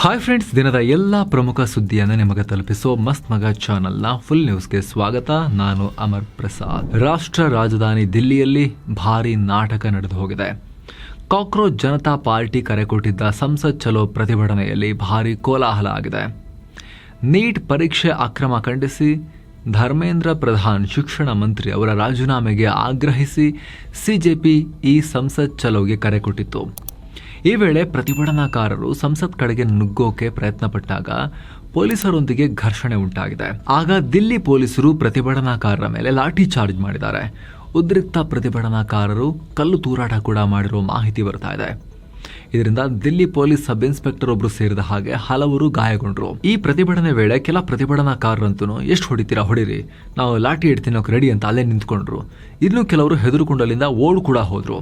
Hi friends, ದಿನದ ಎಲ್ಲ ಪ್ರಮುಖ ಸುದ್ದಿಯನ್ನು ನಿಮಗೆ ತಲುಪಿಸೋ ಮಸ್ತ್ ಮಗ ಚಾನೆಲ್ನ ಫುಲ್ ನ್ಯೂಸ್ಗೆ ಸ್ವಾಗತ. ನಾನು ಅಮರ್ ಪ್ರಸಾದ್. ರಾಷ್ಟ್ರ ರಾಜಧಾನಿ ದಿಲ್ಲಿಯಲ್ಲಿ ಭಾರಿ ನಾಟಕ ನಡೆದು ಹೋಗಿದೆ. ಕಾಕ್ರೋಚ್ ಜನತಾ ಪಾರ್ಟಿ ಕರೆ ಕೊಟ್ಟಿದ್ದ ಸಂಸತ್ ಚಲೋ ಪ್ರತಿಭಟನೆಯಲ್ಲಿ ಭಾರಿ ಕೋಲಾಹಲ ಆಗಿದೆ. ನೀಟ್ ಪರೀಕ್ಷೆ ಅಕ್ರಮ ಖಂಡಿಸಿ ಧರ್ಮೇಂದ್ರ ಪ್ರಧಾನ್ ಶಿಕ್ಷಣ ಮಂತ್ರಿ ಅವರ ರಾಜೀನಾಮೆಗೆ ಆಗ್ರಹಿಸಿ ಸಿಜೆಪಿ ಈ ಸಂಸತ್ ಚಲೋಗೆ ಕರೆ ಕೊಟ್ಟಿತ್ತು. ಈ ವೇಳೆ ಪ್ರತಿಭಟನಾಕಾರರು ಸಂಸತ್ ಕಡೆಗೆ ನುಗ್ಗೋಕೆ ಪ್ರಯತ್ನ ಪಟ್ಟಾಗ ಪೊಲೀಸರೊಂದಿಗೆ ಘರ್ಷಣೆ ಉಂಟಾಗಿದೆ. ಆಗ ದಿಲ್ಲಿ ಪೊಲೀಸರು ಪ್ರತಿಭಟನಾಕಾರರ ಮೇಲೆ ಲಾಠಿ ಚಾರ್ಜ್ ಮಾಡಿದ್ದಾರೆ. ಉದ್ರಿಕ್ತ ಪ್ರತಿಭಟನಾಕಾರರು ಕಲ್ಲು ತೂರಾಟ ಕೂಡ ಮಾಡಿರೋ ಮಾಹಿತಿ ಬರ್ತಾ ಇದೆ. ಇದರಿಂದ ದಿಲ್ಲಿ ಪೊಲೀಸ್ ಸಬ್ ಇನ್ಸ್ಪೆಕ್ಟರ್ ಒಬ್ರು ಸೇರಿದ ಹಾಗೆ ಹಲವರು ಗಾಯಗೊಂಡ್ರು. ಈ ಪ್ರತಿಭಟನೆ ವೇಳೆ ಕೆಲ ಪ್ರತಿಭಟನಾಕಾರರಂತೂ ಎಷ್ಟು ಹೊಡಿತೀರಾ ಹೊಡಿರಿ, ನಾವು ಲಾಠಿ ಇಡ್ತೀನೋಕೆ ರೆಡಿ ಅಂತ ಅಲ್ಲೇ ನಿಂತ್ಕೊಂಡ್ರು. ಇನ್ನು ಕೆಲವರು ಹೆದರುಕೊಂಡಲ್ಲಿಂದ ಓಡ್ ಕೂಡ ಹೋದ್ರು.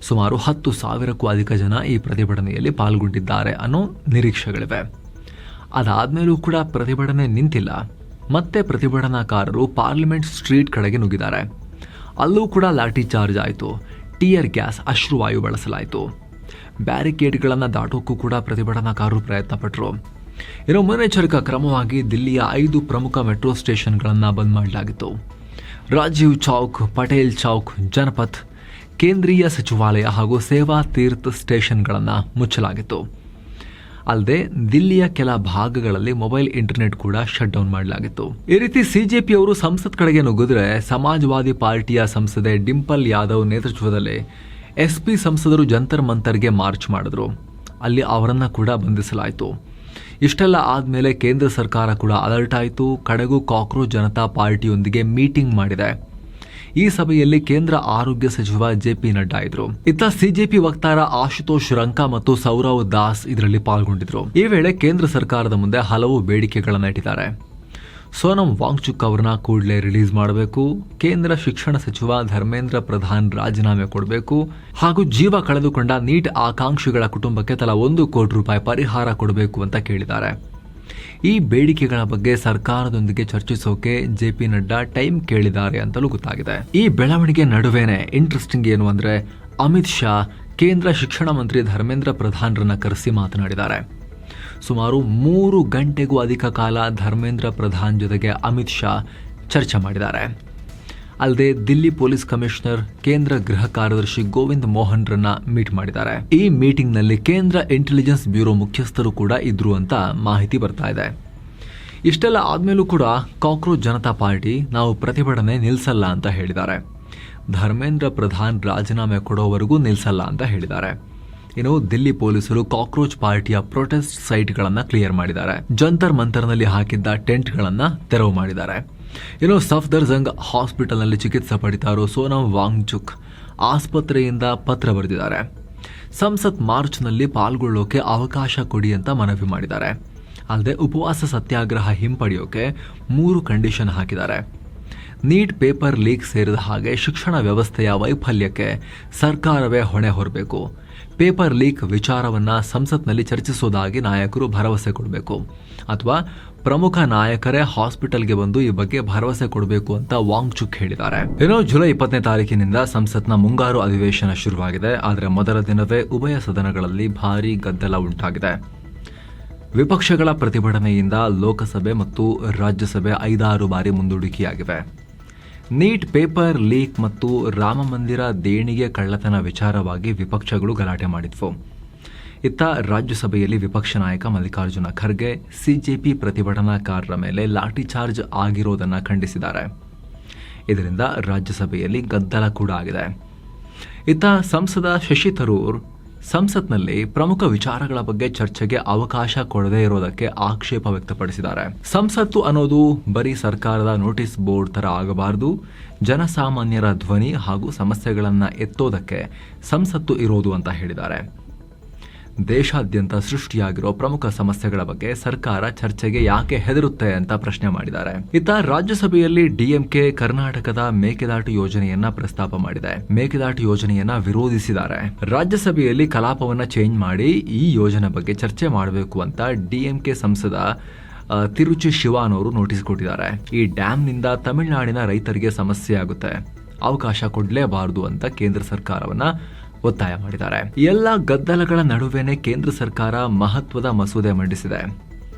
ಸುಮಾರು 10,000ಕ್ಕೂ ಅಧಿಕ ಜನ ಈ ಪ್ರತಿಭಟನೆಯಲ್ಲಿ ಪಾಲ್ಗೊಂಡಿದ್ದಾರೆ ಅನ್ನೋ ನಿರೀಕ್ಷೆಗಳಿವೆ. ಅದಾದ್ಮೇಲೂ ಕೂಡ ಪ್ರತಿಭಟನೆ ನಿಂತಿಲ್ಲ. ಮತ್ತೆ ಪ್ರತಿಭಟನಾಕಾರರು ಪಾರ್ಲಿಮೆಂಟ್ ಸ್ಟ್ರೀಟ್ ಕಡೆಗೆ ನುಗ್ಗಿದ್ದಾರೆ. ಅಲ್ಲೂ ಕೂಡ ಲಾಠಿ ಚಾರ್ಜ್ ಆಯಿತು. ಟಿಯರ್ ಗ್ಯಾಸ್, ಅಶ್ರುವಾಯು ಬಳಸಲಾಯಿತು. ಬ್ಯಾರಿಕೇಡ್ಗಳನ್ನು ದಾಟೋಕ್ಕೂ ಕೂಡ ಪ್ರತಿಭಟನಾಕಾರರು ಪ್ರಯತ್ನ ಪಟ್ಟರು. ಇನ್ನು ಮುನ್ನೆಚ್ಚರಿಕಾ ಕ್ರಮವಾಗಿ ದಿಲ್ಲಿಯ 5 ಪ್ರಮುಖ ಮೆಟ್ರೋ ಸ್ಟೇಷನ್ಗಳನ್ನು ಬಂದ್ ಮಾಡಲಾಗಿತ್ತು. ರಾಜೀವ್ ಚೌಕ್, ಪಟೇಲ್ ಚೌಕ್, ಜನಪಥ್, ಕೇಂದ್ರೀಯ ಸಚಿವಾಲಯ ಹಾಗೂ ಸೇವಾ ತೀರ್ಥ ಸ್ಟೇಷನ್ಗಳನ್ನು ಮುಚ್ಚಲಾಗಿತ್ತು. ಅಲ್ಲದೆ ದಿಲ್ಲಿಯ ಕೆಲ ಭಾಗಗಳಲ್ಲಿ ಮೊಬೈಲ್ ಇಂಟರ್ನೆಟ್ ಕೂಡ ಶಟ್ ಡೌನ್ ಮಾಡಲಾಗಿತ್ತು. ಈ ರೀತಿ ಸಿಜೆಪಿ ಅವರು ಸಂಸತ್ ಕಡೆಗೆ ನುಗ್ಗಿದ್ರೆ ಸಮಾಜವಾದಿ ಪಾರ್ಟಿಯ ಸಂಸದೆ ಡಿಂಪಲ್ ಯಾದವ್ ನೇತೃತ್ವದಲ್ಲಿ ಎಸ್ಪಿ ಸಂಸದರು ಜಂತರ್ ಮಂತರ್ಗೆ ಮಾರ್ಚ್ ಮಾಡಿದ್ರು. ಅಲ್ಲಿ ಅವರನ್ನ ಕೂಡ ಬಂಧಿಸಲಾಯಿತು. ಇಷ್ಟೆಲ್ಲ ಆದ್ಮೇಲೆ ಕೇಂದ್ರ ಸರ್ಕಾರ ಕೂಡ ಅಲರ್ಟ್ ಆಯಿತು. ಕಡೆಗೂ ಕಾಕ್ರೋಚ್ ಜನತಾ ಪಾರ್ಟಿಯೊಂದಿಗೆ ಮೀಟಿಂಗ್ ಮಾಡಿದೆ. ಈ ಸಭೆಯಲ್ಲಿ ಕೇಂದ್ರ ಆರೋಗ್ಯ ಸಚಿವ ಜೆಪಿ ನಡ್ಡಾ ಇದ್ರು. ಇತ್ತ ಸಿಜೆಪಿ ವಕ್ತಾರ ಆಶುತೋಷ್ ರಂಕಾ ಮತ್ತು ಸೌರವ್ ದಾಸ್ ಇದರಲ್ಲಿ ಪಾಲ್ಗೊಂಡಿದ್ರು. ಈ ವೇಳೆ ಕೇಂದ್ರ ಸರ್ಕಾರದ ಮುಂದೆ ಹಲವು ಬೇಡಿಕೆಗಳನ್ನ ಇಟ್ಟಿದ್ದಾರೆ. ಸೋನಂ ವಾಂಗ್ಚುಕ್ ಅವರನ್ನ ಕೂಡಲೇ ರಿಲೀಸ್ ಮಾಡಬೇಕು, ಕೇಂದ್ರ ಶಿಕ್ಷಣ ಸಚಿವ ಧರ್ಮೇಂದ್ರ ಪ್ರಧಾನ್ ರಾಜೀನಾಮೆ ಕೊಡಬೇಕು, ಹಾಗೂ ಜೀವ ಕಳೆದುಕೊಂಡ ನೀಟ್ ಆಕಾಂಕ್ಷಿಗಳ ಕುಟುಂಬಕ್ಕೆ ತಲಾ 1 ಕೋಟಿ ರೂಪಾಯಿ ಪರಿಹಾರ ಕೊಡಬೇಕು ಅಂತ ಕೇಳಿದ್ದಾರೆ. ಈ ಬೇಡಿಕೆಗಳ ಬಗ್ಗೆ ಸರ್ಕಾರದೊಂದಿಗೆ ಚರ್ಚಿಸೋಕೆ ಜೆಪಿ ನಡ್ಡಾ ಟೈಮ್ ಕೇಳಿದ್ದಾರೆ ಅಂತಲೂ ಗೊತ್ತಾಗಿದೆ. ಈ ಬೆಳವಣಿಗೆ ನಡುವೆನೆ ಇಂಟ್ರೆಸ್ಟಿಂಗ್ ಏನು ಅಂದ್ರೆ, ಅಮಿತ್ ಶಾ ಕೇಂದ್ರ ಶಿಕ್ಷಣ ಮಂತ್ರಿ ಧರ್ಮೇಂದ್ರ ಪ್ರಧಾನ್ರನ್ನ ಕರೆಸಿ ಮಾತನಾಡಿದ್ದಾರೆ. ಸುಮಾರು 3 ಗಂಟೆಗೂ ಅಧಿಕ ಕಾಲ ಧರ್ಮೇಂದ್ರ ಪ್ರಧಾನ್ ಜೊತೆಗೆ ಅಮಿತ್ ಶಾ ಚರ್ಚೆ ಮಾಡಿದ್ದಾರೆ. ಅಲ್ಲದೆ ದಿಲ್ಲಿ ಪೊಲೀಸ್ ಕಮಿಷನರ್, ಕೇಂದ್ರ ಗೃಹ ಕಾರ್ಯದರ್ಶಿ ಗೋವಿಂದ್ ಮೋಹನ್ ರನ್ನ ಮೀಟ್ ಮಾಡಿದ್ದಾರೆ. ಈ ಮೀಟಿಂಗ್ ನಲ್ಲಿ ಕೇಂದ್ರ ಇಂಟೆಲಿಜೆನ್ಸ್ ಬ್ಯೂರೋ ಮುಖ್ಯಸ್ಥರು ಕೂಡ ಇದ್ರು ಅಂತ ಮಾಹಿತಿ ಬರ್ತಾ ಇದೆ. ಇಷ್ಟೆಲ್ಲ ಆದ್ಮೇಲೂ ಕೂಡ ಕಾಕ್ರೋಚ್ ಜನತಾ ಪಾರ್ಟಿ ನಾವು ಪ್ರತಿಭಟನೆ ನಿಲ್ಸಲ್ಲ ಅಂತ ಹೇಳಿದ್ದಾರೆ. ಧರ್ಮೇಂದ್ರ ಪ್ರಧಾನ್ ರಾಜೀನಾಮೆ ಕೊಡೋವರೆಗೂ ನಿಲ್ಸಲ್ಲ ಅಂತ ಹೇಳಿದ್ದಾರೆ. ಇನ್ನು ದಿಲ್ಲಿ ಪೊಲೀಸರು ಕಾಕ್ರೋಚ್ ಪಾರ್ಟಿಯ ಪ್ರೊಟೆಸ್ಟ್ ಸೈಟ್ಗಳನ್ನು ಕ್ಲಿಯರ್ ಮಾಡಿದ್ದಾರೆ. ಜಂತರ್ ಮಂತರ್ನಲ್ಲಿ ಹಾಕಿದ್ದ ಟೆಂಟ್ಗಳನ್ನು ತೆರವು ಮಾಡಿದ್ದಾರೆ. ಇನ್ನು ಸಫ್ದರ್ಜಂಗ್ ಹಾಸ್ಪಿಟಲ್ನಲ್ಲಿ ಚಿಕಿತ್ಸೆ ಪಡಿತಾ ಇರೋ ಸೋನಂ ವಾಂಗ್ಚುಕ್ ಆಸ್ಪತ್ರೆಯಿಂದ ಪತ್ರ ಬರೆದಿದ್ದಾರೆ. ಸಂಸತ್ ಮಾರ್ಚ್ನಲ್ಲಿ ಪಾಲ್ಗೊಳ್ಳೋಕೆ ಅವಕಾಶ ಕೊಡಿ ಅಂತ ಮನವಿ ಮಾಡಿದ್ದಾರೆ. ಅಲ್ಲದೆ ಉಪವಾಸ ಸತ್ಯಾಗ್ರಹ ಹಿಂಪಡೆಯೋಕೆ 3 ಕಂಡೀಷನ್ ಹಾಕಿದ್ದಾರೆ. ನೀಟ್ ಪೇಪರ್ ಲೀಕ್ ಸೇರಿದ ಹಾಗೆ ಶಿಕ್ಷಣ ವ್ಯವಸ್ಥೆಯ ವೈಫಲ್ಯಕ್ಕೆ ಸರ್ಕಾರವೇ ಹೊಣೆ ಹೊರಬೇಕು. ಪೇಪರ್ ಲೀಕ್ ವಿಚಾರವನ್ನ ಸಂಸತ್ನಲ್ಲಿ ಚರ್ಚಿಸೋದಾಗಿ ನಾಯಕರು ಭರವಸೆ ಕೊಡಬೇಕು, ಅಥವಾ ಪ್ರಮುಖ ನಾಯಕರೇ ಹಾಸ್ಪಿಟಲ್ಗೆ ಬಂದು ಈ ಬಗ್ಗೆ ಭರವಸೆ ಕೊಡಬೇಕು ಅಂತ ವಾಂಗ್ಚುಕ್ ಹೇಳಿದ್ದಾರೆ. ಇನ್ನು ಜುಲೈ 20ನೇ ತಾರೀಕಿನಿಂದ ಸಂಸತ್ನ ಮುಂಗಾರು ಅಧಿವೇಶನ ಶುರುವಾಗಿದೆ. ಆದರೆ ಮೊದಲ ದಿನವೇ ಉಭಯ ಸದನಗಳಲ್ಲಿ ಭಾರೀ ಗದ್ದಲ ಉಂಟಾಗಿದೆ. ವಿಪಕ್ಷಗಳ ಪ್ರತಿಭಟನೆಯಿಂದ ಲೋಕಸಭೆ ಮತ್ತು ರಾಜ್ಯಸಭೆ 5-6 ಬಾರಿ ಮುಂದೂಡಿಕೆಯಾಗಿವೆ. ನೀಟ್ ಪೇಪರ್ ಲೀಕ್ ಮತ್ತು ರಾಮ ಮಂದಿರ ದೇಣಿಗೆ ಕಳ್ಳತನ ವಿಚಾರವಾಗಿ ವಿಪಕ್ಷಗಳು ಗಲಾಟೆ ಮಾಡಿದ್ವು. ಇತ್ತ ರಾಜ್ಯಸಭೆಯಲ್ಲಿ ವಿಪಕ್ಷ ನಾಯಕ ಮಲ್ಲಿಕಾರ್ಜುನ ಖರ್ಗೆ ಸಿಜೆಪಿ ಪ್ರತಿಭಟನಾಕಾರರ ಮೇಲೆ ಲಾಠಿ ಚಾರ್ಜ್ ಆಗಿರೋದನ್ನ ಖಂಡಿಸಿದ್ದಾರೆ. ಇದರಿಂದ ರಾಜ್ಯಸಭೆಯಲ್ಲಿ ಗದ್ದಲ ಕೂಡ ಆಗಿದೆ. ಇತ್ತ ಸಂಸದ ಶಶಿ ತರೂರ್ ಸಂಸತ್ನಲ್ಲಿ ಪ್ರಮುಖ ವಿಚಾರಗಳ ಬಗ್ಗೆ ಚರ್ಚೆಗೆ ಅವಕಾಶ ಕೊಡದೇ ಇರೋದಕ್ಕೆ ಆಕ್ಷೇಪ ವ್ಯಕ್ತಪಡಿಸಿದ್ದಾರೆ. ಸಂಸತ್ತು ಅನ್ನೋದು ಬರೀ ಸರ್ಕಾರದ ನೋಟಿಸ್ ಬೋರ್ಡ್ ತರ ಆಗಬಾರದು. ಜನಸಾಮಾನ್ಯರ ಧ್ವನಿ ಹಾಗೂ ಸಮಸ್ಯೆಗಳನ್ನ ಎತ್ತೋದಕ್ಕೆ ಸಂಸತ್ತು ಇರೋದು ಅಂತ ಹೇಳಿದ್ದಾರೆ. ದೇಶಾದ್ಯಂತ ಸೃಷ್ಟಿಯಾಗಿರೋ ಪ್ರಮುಖ ಸಮಸ್ಯೆಗಳ ಬಗ್ಗೆ ಸರ್ಕಾರ ಚರ್ಚೆಗೆ ಯಾಕೆ ಹೆದರುತ್ತೆ ಅಂತ ಪ್ರಶ್ನೆ ಮಾಡಿದ್ದಾರೆ. ಇತ್ತ ರಾಜ್ಯಸಭೆಯಲ್ಲಿ ಡಿಎಂಕೆ ಕರ್ನಾಟಕದ ಮೇಕೆದಾಟು ಯೋಜನೆಯನ್ನ ಪ್ರಸ್ತಾಪ ಮಾಡಿದೆ. ಮೇಕೆದಾಟು ಯೋಜನೆಯನ್ನ ವಿರೋಧಿಸಿದ್ದಾರೆ. ರಾಜ್ಯಸಭೆಯಲ್ಲಿ ಕಲಾಪವನ್ನ ಚೇಂಜ್ ಮಾಡಿ ಈ ಯೋಜನೆ ಬಗ್ಗೆ ಚರ್ಚೆ ಮಾಡಬೇಕು ಅಂತ ಡಿಎಂಕೆ ಸಂಸದ ತಿರುಚಿ ಶಿವಾನ್ ಅವರು ನೋಟಿಸ್ ಕೊಟ್ಟಿದ್ದಾರೆ. ಈ ಡ್ಯಾಂನಿಂದ ತಮಿಳುನಾಡಿನ ರೈತರಿಗೆ ಸಮಸ್ಯೆ ಆಗುತ್ತೆ, ಅವಕಾಶ ಕೊಡಲೇಬಾರದು ಅಂತ ಕೇಂದ್ರ ಸರ್ಕಾರವನ್ನ ಒತ್ತಾಯ ಮಾಡಿದ್ದಾರೆ. ಎಲ್ಲ ಗದ್ದಲಗಳ ನಡುವೆನೇ ಕೇಂದ್ರ ಸರ್ಕಾರ ಮಹತ್ವದ ಮಸೂದೆ ಮಂಡಿಸಿದೆ.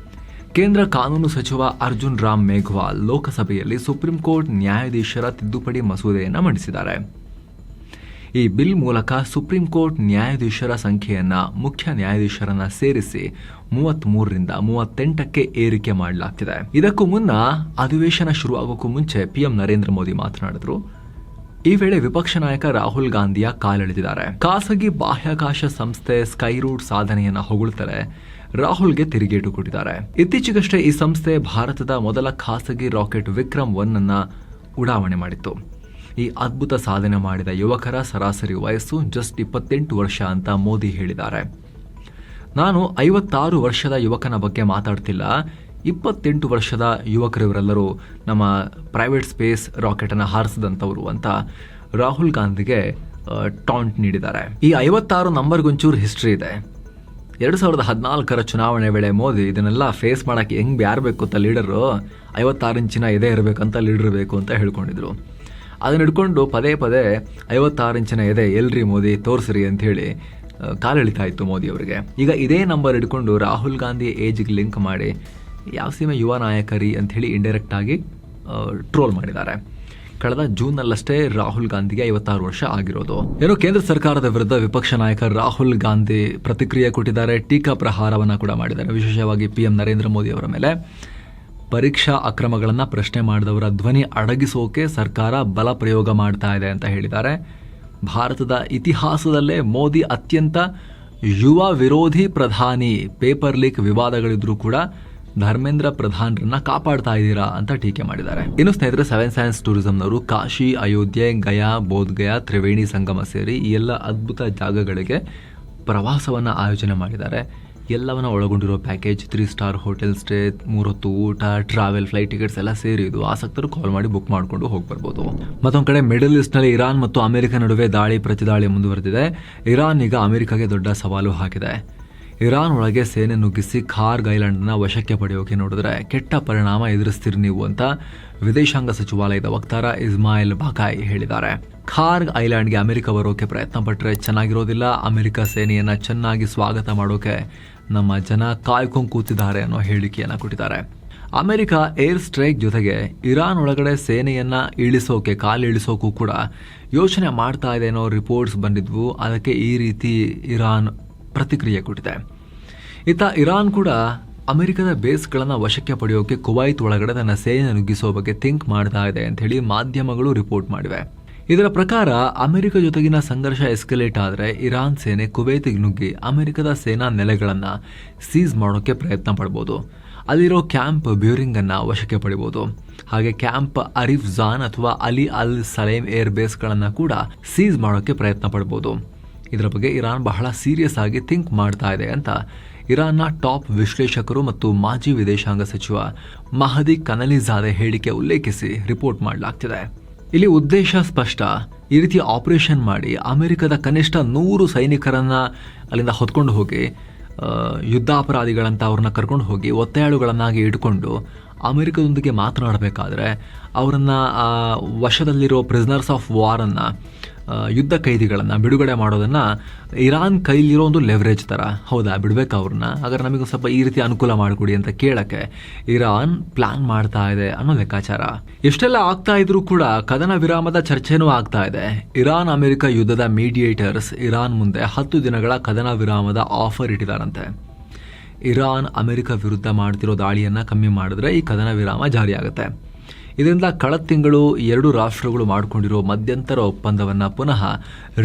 ಕೇಂದ್ರ ಕಾನೂನು ಸಚಿವ ಅರ್ಜುನ್ ರಾಮ್ ಮೇಘವಾಲ್ ಲೋಕಸಭೆಯಲ್ಲಿ ಸುಪ್ರೀಂ ಕೋರ್ಟ್ ನ್ಯಾಯಾಧೀಶರ ತಿದ್ದುಪಡಿ ಮಸೂದೆಯನ್ನು ಮಂಡಿಸಿದ್ದಾರೆ. ಈ ಬಿಲ್ ಮೂಲಕ ಸುಪ್ರೀಂ ಕೋರ್ಟ್ ನ್ಯಾಯಾಧೀಶರ ಸಂಖ್ಯೆಯನ್ನ ಮುಖ್ಯ ನ್ಯಾಯಾಧೀಶರನ್ನ ಸೇರಿಸಿ 33ರಿಂದ 38ಕ್ಕೆ ಏರಿಕೆ ಮಾಡಲಾಗ್ತಿದೆ. ಇದಕ್ಕೂ ಮುನ್ನ ಅಧಿವೇಶನ ಶುರುವಾಗೋಕ್ಕೂ ಮುಂಚೆ ಪಿಎಂ ನರೇಂದ್ರ ಮೋದಿ ಮಾತನಾಡಿದ್ರು. ಈ ವೇಳೆ ವಿಪಕ್ಷ ನಾಯಕ ರಾಹುಲ್ ಗಾಂಧಿಯ ಕಾಲೆಳೆದಿದ್ದಾರೆ. ಖಾಸಗಿ ಬಾಹ್ಯಾಕಾಶ ಸಂಸ್ಥೆ ಸ್ಕೈರೂಟ್ ಸಾಧನೆಯನ್ನ ಹೊಗಳುತ್ತಾರೆ. ರಾಹುಲ್ಗೆ ತಿರುಗೇಟು ಕೊಟ್ಟಿದ್ದಾರೆ. ಇತ್ತೀಚೆಗಷ್ಟೇ ಈ ಸಂಸ್ಥೆ ಭಾರತದ ಮೊದಲ ಖಾಸಗಿ ರಾಕೆಟ್ ವಿಕ್ರಮ್ 1 ಅನ್ನ ಉಡಾವಣೆ ಮಾಡಿತ್ತು. ಈ ಅದ್ಭುತ ಸಾಧನೆ ಮಾಡಿದ ಯುವಕರ ಸರಾಸರಿ ವಯಸ್ಸು ಜಸ್ಟ್ 28 ವರ್ಷ ಅಂತ ಮೋದಿ ಹೇಳಿದ್ದಾರೆ. ನಾನು 56 ವರ್ಷದ ಯುವಕನ ಬಗ್ಗೆ ಮಾತಾಡ್ತಿಲ್ಲ, 28 ವರ್ಷದ ಯುವಕರಿವರೆಲ್ಲರೂ ನಮ್ಮ ಪ್ರೈವೇಟ್ ಸ್ಪೇಸ್ ರಾಕೆಟ್ ಅನ್ನು ಹಾರಿಸಿದಂಥವರು ಅಂತ ರಾಹುಲ್ ಗಾಂಧಿಗೆ ಟಾಂಟ್ ನೀಡಿದ್ದಾರೆ. ಈ 56 ನಂಬರ್ಗೊಂಚೂರು ಹಿಸ್ಟ್ರಿ ಇದೆ. 2014ರ ಚುನಾವಣೆ ವೇಳೆ ಮೋದಿ ಇದನ್ನೆಲ್ಲ ಫೇಸ್ ಮಾಡಕ್ಕೆ ಯಾರು ಬೇಕು ಅಂತ ಲೀಡರು 56 ಇಂಚಿನ ಎದೆ ಇರಬೇಕಂತ ಲೀಡರ್ ಬೇಕು ಅಂತ ಹೇಳ್ಕೊಂಡಿದ್ರು. ಅದನ್ನ ಹಿಡ್ಕೊಂಡು ಪದೇ 56 ಇಂಚಿನ ಎದೆ ಎಲ್ರಿ ಮೋದಿ ತೋರಿಸ್ರಿ ಅಂತ ಹೇಳಿ ಕಾಲೆಳಿತಾ ಇತ್ತು ಮೋದಿ ಅವರಿಗೆ. ಈಗ ಇದೇ ನಂಬರ್ ಹಿಡ್ಕೊಂಡು ರಾಹುಲ್ ಗಾಂಧಿ ಏಜ್ಗೆ ಲಿಂಕ್ ಮಾಡಿ ಯಾವ ಸೀಮೆ ಯುವ ನಾಯಕರಿ ಅಂತ ಹೇಳಿ ಇಂಡೈರೆಕ್ಟ್ ಆಗಿ ಟ್ರೋಲ್ ಮಾಡಿದ್ದಾರೆ. ಕಳೆದ ಜೂನ್ನಲ್ಲಷ್ಟೇ ರಾಹುಲ್ ಗಾಂಧಿಗೆ 56 ವರ್ಷ ಆಗಿರೋದು. ಏನೋ ಕೇಂದ್ರ ಸರ್ಕಾರದ ವಿರುದ್ಧ ವಿಪಕ್ಷ ನಾಯಕ ರಾಹುಲ್ ಗಾಂಧಿ ಪ್ರತಿಕ್ರಿಯೆ ಕೊಟ್ಟಿದ್ದಾರೆ, ಟೀಕಾ ಪ್ರಹಾರವನ್ನ ಕೂಡ ಮಾಡಿದ್ದಾರೆ. ವಿಶೇಷವಾಗಿ ಪಿಎಂ ನರೇಂದ್ರ ಮೋದಿ ಅವರ ಮೇಲೆ ಪರೀಕ್ಷಾ ಅಕ್ರಮಗಳನ್ನು ಪ್ರಶ್ನೆ ಮಾಡಿದವರ ಧ್ವನಿ ಅಡಗಿಸೋಕೆ ಸರ್ಕಾರ ಬಲ ಪ್ರಯೋಗ ಮಾಡ್ತಾ ಇದೆ ಅಂತ ಹೇಳಿದ್ದಾರೆ. ಭಾರತದ ಇತಿಹಾಸದಲ್ಲೇ ಮೋದಿ ಅತ್ಯಂತ ಯುವ ವಿರೋಧಿ ಪ್ರಧಾನಿ. ಪೇಪರ್ ಲೀಕ್ ವಿವಾದಗಳಿದ್ರೂ ಕೂಡ ಧರ್ಮೇಂದ್ರ ಪ್ರಧಾನರನ್ನ ಕಾಪಾಡ್ತಾ ಇದ್ದೀರಾ ಅಂತ ಟೀಕೆ ಮಾಡಿದ್ದಾರೆ. ಇನ್ನು ಸ್ನೇಹಿತರೆ, 7 ಸೈನ್ಸ್ ಟೂರಿಸಂನವರು ಕಾಶಿ, ಅಯೋಧ್ಯೆ, ಗಯಾ, ಬೋಧ್ಗಯಾ, ತ್ರಿವೇಣಿ ಸಂಗಮ ಸೇರಿ ಈ ಎಲ್ಲ ಅದ್ಭುತ ಜಾಗಗಳಿಗೆ ಪ್ರವಾಸವನ್ನ ಆಯೋಜನೆ ಮಾಡಿದ್ದಾರೆ. ಎಲ್ಲವನ್ನ ಒಳಗೊಂಡಿರೋ ಪ್ಯಾಕೇಜ್ 3 ಸ್ಟಾರ್ ಹೋಟೆಲ್ ಸ್ಟೇ, 3 ಹೊತ್ತು ಊಟ, ಟ್ರಾವೆಲ್, ಫ್ಲೈಟ್ ಟಿಕೆಟ್ಸ್ ಎಲ್ಲ ಸೇರಿ ಇದು. ಆಸಕ್ತರು ಕಾಲ್ ಮಾಡಿ ಬುಕ್ ಮಾಡಿಕೊಂಡು ಹೋಗಿ ಬರ್ಬೋದು. ಮತ್ತೊಂದು ಕಡೆ ಮಿಡಲ್ ಈಸ್ಟ್ ನಲ್ಲಿ ಇರಾನ್ ಮತ್ತು ಅಮೆರಿಕ ನಡುವೆ ದಾಳಿ ಪ್ರತಿದಾಳಿ ಮುಂದುವರೆದಿದೆ. ಇರಾನ್ ಈಗ ಅಮೆರಿಕಾಗೆ ದೊಡ್ಡ ಸವಾಲು ಹಾಕಿದೆ. ಇರಾನ್ ಒಳಗೆ ಸೇನೆ ನುಗ್ಗಿಸಿ ಖಾರ್ಗ್ ಐಲ್ಯಾಂಡ್ನ ವಶಕ್ಕೆ ಪಡೆಯೋಕೆ ನೋಡಿದ್ರೆ ಕೆಟ್ಟ ಪರಿಣಾಮ ಎದುರಿಸ್ತೀರಿ ನೀವು ಅಂತ ವಿದೇಶಾಂಗ ಸಚಿವಾಲಯದ ವಕ್ತಾರ ಇಸ್ಮಾಯಿಲ್ ಬಾಕಾಯ್ ಹೇಳಿದ್ದಾರೆ. ಖಾರ್ಗ್ ಐಲ್ಯಾಂಡ್ಗೆ ಅಮೆರಿಕ ಬರೋಕೆ ಪ್ರಯತ್ನ ಪಟ್ಟರೆ ಚೆನ್ನಾಗಿರೋದಿಲ್ಲ. ಅಮೆರಿಕ ಸೇನೆಯನ್ನ ಚೆನ್ನಾಗಿ ಸ್ವಾಗತ ಮಾಡೋಕೆ ನಮ್ಮ ಜನ ಕಾಯ್ಕೊಂಡು ಕೂತಿದ್ದಾರೆ ಅನ್ನೋ ಹೇಳಿಕೆಯನ್ನ ಕೊಟ್ಟಿದ್ದಾರೆ. ಅಮೆರಿಕ ಏರ್ ಸ್ಟ್ರೈಕ್ ಜೊತೆಗೆ ಇರಾನ್ ಒಳಗಡೆ ಸೇನೆಯನ್ನ ಕಾಲಿಳಿಸೋಕೂ ಕೂಡ ಯೋಚನೆ ಮಾಡ್ತಾ ಇದೆ ಅನ್ನೋ ರಿಪೋರ್ಟ್ಸ್ ಬಂದಿದ್ವು. ಅದಕ್ಕೆ ಈ ರೀತಿ ಇರಾನ್ ಪ್ರತಿಕ್ರಿಯೆ ಕೊಟ್ಟಿದೆ. ಇತ್ತ ಇರಾನ್ ಕೂಡ ಅಮೆರಿಕದ ಬೇಸ್ಗಳನ್ನು ವಶಕ್ಕೆ ಪಡೆಯೋಕೆ ಕುವೈತ್ ಒಳಗಡೆ ತನ್ನ ಸೇನೆ ನುಗ್ಗಿಸೋ ಬಗ್ಗೆ ಥಿಂಕ್ ಮಾಡ್ತಾ ಇದೆ ಅಂತ ಹೇಳಿ ಮಾಧ್ಯಮಗಳು ರಿಪೋರ್ಟ್ ಮಾಡಿವೆ. ಇದರ ಪ್ರಕಾರ ಅಮೆರಿಕ ಜೊತೆಗಿನ ಸಂಘರ್ಷ ಎಸ್ಕಲೇಟ್ ಆದರೆ ಇರಾನ್ ಸೇನೆ ಕುವೈತಿಗೆ ನುಗ್ಗಿ ಅಮೆರಿಕದ ಸೇನಾ ನೆಲೆಗಳನ್ನು ಸೀಸ್ ಮಾಡೋಕೆ ಪ್ರಯತ್ನ ಪಡ್ಬೋದು. ಅಲ್ಲಿರೋ ಕ್ಯಾಂಪ್ ಬ್ಯೂರಿಂಗ್ ಅನ್ನ ವಶಕ್ಕೆ ಪಡಿಬಹುದು. ಹಾಗೆ ಕ್ಯಾಂಪ್ ಅರಿಫ್ ಜಾನ್ ಅಥವಾ ಅಲಿ ಅಲ್ ಸಲೇಮ್ ಏರ್ ಬೇಸ್ಗಳನ್ನು ಕೂಡ ಸೀಸ್ ಮಾಡೋಕೆ ಪ್ರಯತ್ನ ಪಡ್ಬೋದು. ಇದರ ಬಗ್ಗೆ ಇರಾನ್ ಬಹಳ ಸೀರಿಯಸ್ ಆಗಿ ಥಿಂಕ್ ಮಾಡ್ತಾ ಇದೆ ಅಂತ ಇರಾನ್ನ ಟಾಪ್ ವಿಶ್ಲೇಷಕರು ಮತ್ತು ಮಾಜಿ ವಿದೇಶಾಂಗ ಸಚಿವ ಮಹದಿ ಕನಲಿಜಾದೆ ಹೇಳಿಕೆ ಉಲ್ಲೇಖಿಸಿ ರಿಪೋರ್ಟ್ ಮಾಡಲಾಗ್ತಿದೆ. ಇಲ್ಲಿ ಉದ್ದೇಶ ಸ್ಪಷ್ಟ. ಈ ರೀತಿ ಆಪರೇಷನ್ ಮಾಡಿ ಅಮೆರಿಕದ ಕನಿಷ್ಠ 100 ಸೈನಿಕರನ್ನ ಅಲ್ಲಿಂದ ಹೊತ್ಕೊಂಡು ಹೋಗಿ ಯುದ್ಧಾಪರಾಧಿಗಳಂತ ಅವ್ರನ್ನ ಕರ್ಕೊಂಡು ಹೋಗಿ ಒತ್ತೆಯಾಳುಗಳನ್ನಾಗಿ ಇಟ್ಕೊಂಡು ಅಮೆರಿಕದೊಂದಿಗೆ ಮಾತನಾಡಬೇಕಾದ್ರೆ ಅವರನ್ನ ವಶದಲ್ಲಿರೋ ಪ್ರಿಸನರ್ಸ್ ಆಫ್ ವಾರ್ ಅನ್ನ ಯುದ್ಧ ಕೈದಿಗಳನ್ನು ಬಿಡುಗಡೆ ಮಾಡೋದನ್ನ ಇರಾನ್ ಕೈಲಿರೋ ಒಂದು ಲೆವರೇಜ್ ತರ. ಹೌದಾ, ಬಿಡ್ಬೇಕಾ ಅವ್ರನ್ನ? ಹಾಗಾದ್ರೆ ನಮಗೆ ಸ್ವಲ್ಪ ಈ ರೀತಿ ಅನುಕೂಲ ಮಾಡಿಕೊಡಿ ಅಂತ ಕೇಳಕ್ಕೆ ಇರಾನ್ ಪ್ಲಾನ್ ಮಾಡ್ತಾ ಇದೆ ಅನ್ನೋ ಲೆಕ್ಕಾಚಾರ. ಎಷ್ಟೆಲ್ಲ ಆಗ್ತಾ ಇದ್ರೂ ಕೂಡ ಕದನ ವಿರಾಮದ ಚರ್ಚೆನೂ ಆಗ್ತಾ ಇದೆ. ಇರಾನ್ ಅಮೆರಿಕ ಯುದ್ಧದ ಮೀಡಿಯೇಟರ್ಸ್ ಇರಾನ್ ಮುಂದೆ 10 ದಿನಗಳ ಕದನ ವಿರಾಮದ ಆಫರ್ ಇಟ್ಟಿದಾರಂತೆ. ಇರಾನ್ ಅಮೆರಿಕ ವಿರುದ್ಧ ಮಾಡ್ತಿರೋ ದಾಳಿಯನ್ನ ಕಮ್ಮಿ ಮಾಡಿದ್ರೆ ಈ ಕದನ ವಿರಾಮ ಜಾರಿಯಾಗುತ್ತೆ. ಇದರಿಂದ ಕಳೆದ ತಿಂಗಳು 2 ರಾಷ್ಟ್ರಗಳು ಮಾಡಿಕೊಂಡಿರೋ ಮಧ್ಯಂತರ ಒಪ್ಪಂದವನ್ನ ಪುನಃ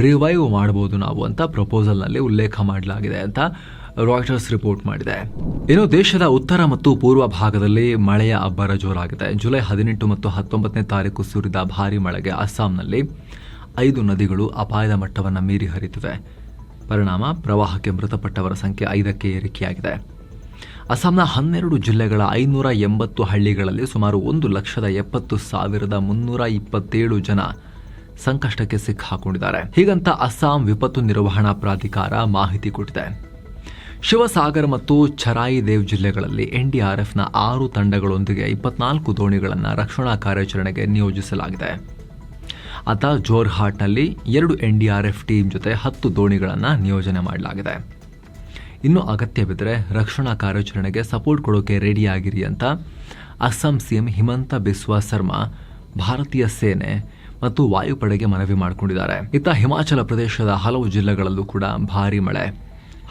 ರಿವೈವ್ ಮಾಡಬಹುದು ನಾವು ಅಂತ ಪ್ರಪೋಸಲ್ನಲ್ಲಿ ಉಲ್ಲೇಖ ಮಾಡಲಾಗಿದೆ ಅಂತ ರಾಯ್ಟರ್ಸ್ ರಿಪೋರ್ಟ್ ಮಾಡಿದೆ. ಇನ್ನು ದೇಶದ ಉತ್ತರ ಮತ್ತು ಪೂರ್ವ ಭಾಗದಲ್ಲಿ ಮಳೆಯ ಅಬ್ಬರ ಜೋರಾಗಿದೆ. ಜುಲೈ 18 ಮತ್ತು 19ನೇ ತಾರೀಕು ಸುರಿದ ಭಾರಿ ಮಳೆಗೆ ಅಸ್ಸಾಂನಲ್ಲಿ 5 ನದಿಗಳು ಅಪಾಯದ ಮಟ್ಟವನ್ನು ಮೀರಿ ಹರಿತಿವೆ. ಪರಿಣಾಮ ಪ್ರವಾಹಕ್ಕೆ ಮೃತಪಟ್ಟವರ ಸಂಖ್ಯೆ 5ಕ್ಕೆ ಏರಿಕೆಯಾಗಿದೆ. ಅಸ್ಸಾಂನ 12 ಜಿಲ್ಲೆಗಳ 580 ಹಳ್ಳಿಗಳಲ್ಲಿ ಸುಮಾರು 1,70,327 ಜನ ಸಂಕಷ್ಟಕ್ಕೆ ಸಿಕ್ಕಾಕೊಂಡಿದ್ದಾರೆ. ಹೀಗಂತ ಅಸ್ಸಾಂ ವಿಪತ್ತು ನಿರ್ವಹಣಾ ಪ್ರಾಧಿಕಾರ ಮಾಹಿತಿ ಕೊಟ್ಟಿದೆ. ಶಿವಸಾಗರ್ ಮತ್ತು ಚರಾಯಿ ದೇವ್ ಜಿಲ್ಲೆಗಳಲ್ಲಿ ಎನ್ಡಿಆರ್ಎಫ್ನ 6 ತಂಡಗಳೊಂದಿಗೆ 24 ದೋಣಿಗಳನ್ನು ರಕ್ಷಣಾ ಕಾರ್ಯಾಚರಣೆಗೆ ನಿಯೋಜಿಸಲಾಗಿದೆ. ಆತ ಜೋರ್ಹಾಟ್ನಲ್ಲಿ 2 NDRF ಟೀಮ್ ಜೊತೆ 10 ದೋಣಿಗಳನ್ನು ನಿಯೋಜನೆ ಮಾಡಲಾಗಿದೆ. ಇನ್ನು ಅಗತ್ಯವಿದ್ದರೆ ರಕ್ಷಣಾ ಕಾರ್ಯಾಚರಣೆಗೆ ಸಪೋರ್ಟ್ ಕೊಡೋಕೆ ರೆಡಿಯಾಗಿರಿ ಅಂತ ಅಸ್ಸಾಂ ಸಿಎಂ ಹಿಮಂತ ಬಿಸ್ವಾ ಸರ್ಮಾ ಭಾರತೀಯ ಸೇನೆ ಮತ್ತು ವಾಯುಪಡೆಗೆ ಮನವಿ ಮಾಡಿಕೊಂಡಿದ್ದಾರೆ. ಇತ್ತ ಹಿಮಾಚಲ ಪ್ರದೇಶದ ಹಲವು ಜಿಲ್ಲೆಗಳಲ್ಲೂ ಕೂಡ ಭಾರೀ ಮಳೆ.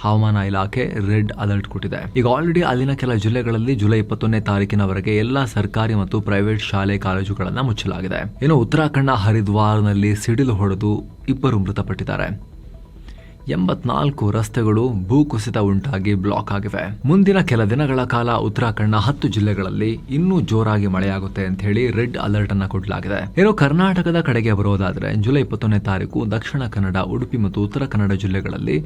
ಹವಾಮಾನ ಇಲಾಖೆ ರೆಡ್ ಅಲರ್ಟ್ ಕೊಟ್ಟಿದೆ. ಈಗ ಆಲ್ರೆಡಿ ಅಲ್ಲಿನ ಕೆಲ ಜಿಲ್ಲೆಗಳಲ್ಲಿ ಜುಲೈ 21ನೇ ತಾರೀಕಿನವರೆಗೆ ಎಲ್ಲಾ ಸರ್ಕಾರಿ ಮತ್ತು ಪ್ರೈವೇಟ್ ಶಾಲೆ ಕಾಲೇಜುಗಳನ್ನು ಮುಚ್ಚಲಾಗಿದೆ. ಇನ್ನು ಉತ್ತರಾಖಂಡ ಹರಿದ್ವಾರ್ನಲ್ಲಿ ಸಿಡಿಲು ಹೊಡೆದು 2 ಮೃತಪಟ್ಟಿದ್ದಾರೆ. 84 ರಸ್ತೆಗಳು ಭೂಕುಸಿತ ಉಂಟಾಗಿ ಬ್ಲಾಕ್ ಆಗಿವೆ. ಮುಂದಿನ ಕೆಲ ದಿನಗಳ ಕಾಲ ಉತ್ತರಾಖಂಡ್ನ 10 ಜಿಲ್ಲೆಗಳಲ್ಲಿ ಇನ್ನೂ ಜೋರಾಗಿ ಮಳೆಯಾಗುತ್ತೆ ಅಂತ ಹೇಳಿ ರೆಡ್ ಅಲರ್ಟ್ ಅನ್ನ ಕೊಡಲಾಗಿದೆ. ಇನ್ನು ಕರ್ನಾಟಕದ ಕಡೆಗೆ ಬರೋದಾದ್ರೆ ಜುಲೈ 21ನೇ ತಾರೀಕು ದಕ್ಷಿಣ ಕನ್ನಡ, ಉಡುಪಿ ಮತ್ತು ಉತ್ತರ ಕನ್ನಡ ಜಿಲ್ಲೆಗಳಲ್ಲಿ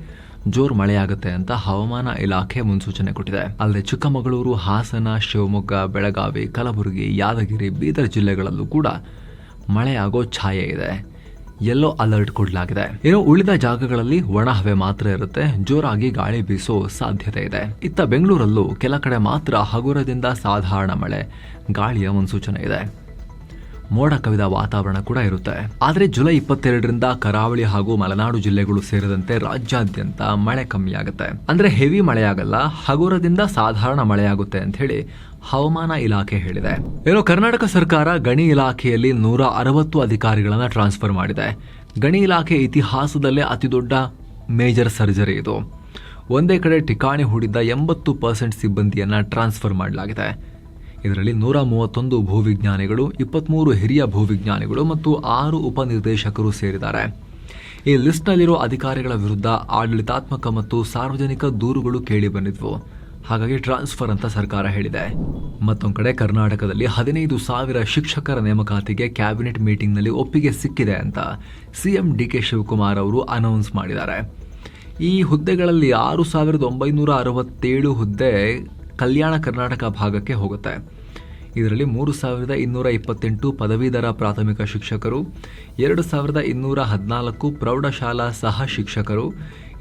ಜೋರ್ ಮಳೆಯಾಗುತ್ತೆ ಅಂತ ಹವಾಮಾನ ಇಲಾಖೆ ಮುನ್ಸೂಚನೆ ಕೊಟ್ಟಿದೆ. ಅಲ್ಲದೆ ಚಿಕ್ಕಮಗಳೂರು, ಹಾಸನ, ಶಿವಮೊಗ್ಗ, ಬೆಳಗಾವಿ, ಕಲಬುರಗಿ, ಯಾದಗಿರಿ, ಬೀದರ್ ಜಿಲ್ಲೆಗಳಲ್ಲೂ ಕೂಡ ಮಳೆಯಾಗೋ ಛಾಯೆ ಇದೆ. ಯೆಲ್ಲೋ ಅಲರ್ಟ್ ಕೊಡಲಾಗಿದೆ. ಇನ್ನು ಉಳಿದ ಜಾಗಗಳಲ್ಲಿ ಒಣ ಹವೆ ಮಾತ್ರ ಇರುತ್ತೆ. ಜೋರಾಗಿ ಗಾಳಿ ಬೀಸೋ ಸಾಧ್ಯತೆ ಇದೆ. ಇತ್ತ ಬೆಂಗಳೂರಲ್ಲೂ ಕೆಲ ಕಡೆ ಮಾತ್ರ ಹಗುರದಿಂದ ಸಾಧಾರಣ ಮಳೆ, ಗಾಳಿಯ ಮುನ್ಸೂಚನೆ ಇದೆ. ಮೋಡ ಕವಿದ ವಾತಾವರಣ ಕೂಡ ಇರುತ್ತೆ. ಆದರೆ ಜುಲೈ 22ರಿಂದ ಕರಾವಳಿ ಹಾಗೂ ಮಲೆನಾಡು ಜಿಲ್ಲೆಗಳು ಸೇರಿದಂತೆ ರಾಜ್ಯಾದ್ಯಂತ ಮಳೆ ಕಮ್ಮಿಯಾಗುತ್ತೆ. ಅಂದ್ರೆ ಹೆವಿ ಮಳೆಯಾಗಲ್ಲ, ಹಗುರದಿಂದ ಸಾಧಾರಣ ಮಳೆಯಾಗುತ್ತೆ ಅಂತ ಹೇಳಿ ಹವಾಮಾನ ಇಲಾಖೆ ಹೇಳಿದೆ. ಏನೋ ಕರ್ನಾಟಕ ಸರ್ಕಾರ ಗಣಿ ಇಲಾಖೆಯಲ್ಲಿ 160 ಅಧಿಕಾರಿಗಳನ್ನ ಟ್ರಾನ್ಸ್ಫರ್ ಮಾಡಿದೆ. ಗಣಿ ಇಲಾಖೆ ಇತಿಹಾಸದಲ್ಲೇ ಅತಿದೊಡ್ಡ ಮೇಜರ್ ಸರ್ಜರಿ ಇದು. ಒಂದೇ ಕಡೆ ಠಿಕಾಣಿ ಹೂಡಿದ್ದ 80% ಸಿಬ್ಬಂದಿಯನ್ನ ಟ್ರಾನ್ಸ್ಫರ್ ಮಾಡಲಾಗಿದೆ. ಇದರಲ್ಲಿ 131 ಭೂವಿಜ್ಞಾನಿಗಳು, 23 ಹಿರಿಯ ಭೂವಿಜ್ಞಾನಿಗಳು ಮತ್ತು 6 ಉಪನಿರ್ದೇಶಕರು ಸೇರಿದ್ದಾರೆ. ಈ ಲಿಸ್ಟ್ನಲ್ಲಿರೋ ಅಧಿಕಾರಿಗಳ ವಿರುದ್ಧ ಆಡಳಿತಾತ್ಮಕ ಮತ್ತು ಸಾರ್ವಜನಿಕ ದೂರುಗಳು ಕೇಳಿ ಬಂದಿದ್ವು. ಹಾಗಾಗಿ ಟ್ರಾನ್ಸ್ಫರ್ ಅಂತ ಸರ್ಕಾರ ಹೇಳಿದೆ. ಮತ್ತೊಂದು ಕಡೆ ಕರ್ನಾಟಕದಲ್ಲಿ 15,000 ಶಿಕ್ಷಕರ ನೇಮಕಾತಿಗೆ ಕ್ಯಾಬಿನೆಟ್ ಮೀಟಿಂಗ್ನಲ್ಲಿ ಒಪ್ಪಿಗೆ ಸಿಕ್ಕಿದೆ ಅಂತ ಸಿಎಂ DK ಶಿವಕುಮಾರ್ ಅವರು ಅನೌನ್ಸ್ ಮಾಡಿದ್ದಾರೆ. ಈ ಹುದ್ದೆಗಳಲ್ಲಿ 6,967 ಹುದ್ದೆ ಕಲ್ಯಾಣ ಕರ್ನಾಟಕ ಭಾಗಕ್ಕೆ ಹೋಗುತ್ತೆ. ಇದರಲ್ಲಿ 3,228 ಪದವೀಧರ ಪ್ರಾಥಮಿಕ ಶಿಕ್ಷಕರು, 2,214 ಪ್ರೌಢಶಾಲಾ ಸಹ ಶಿಕ್ಷಕರು,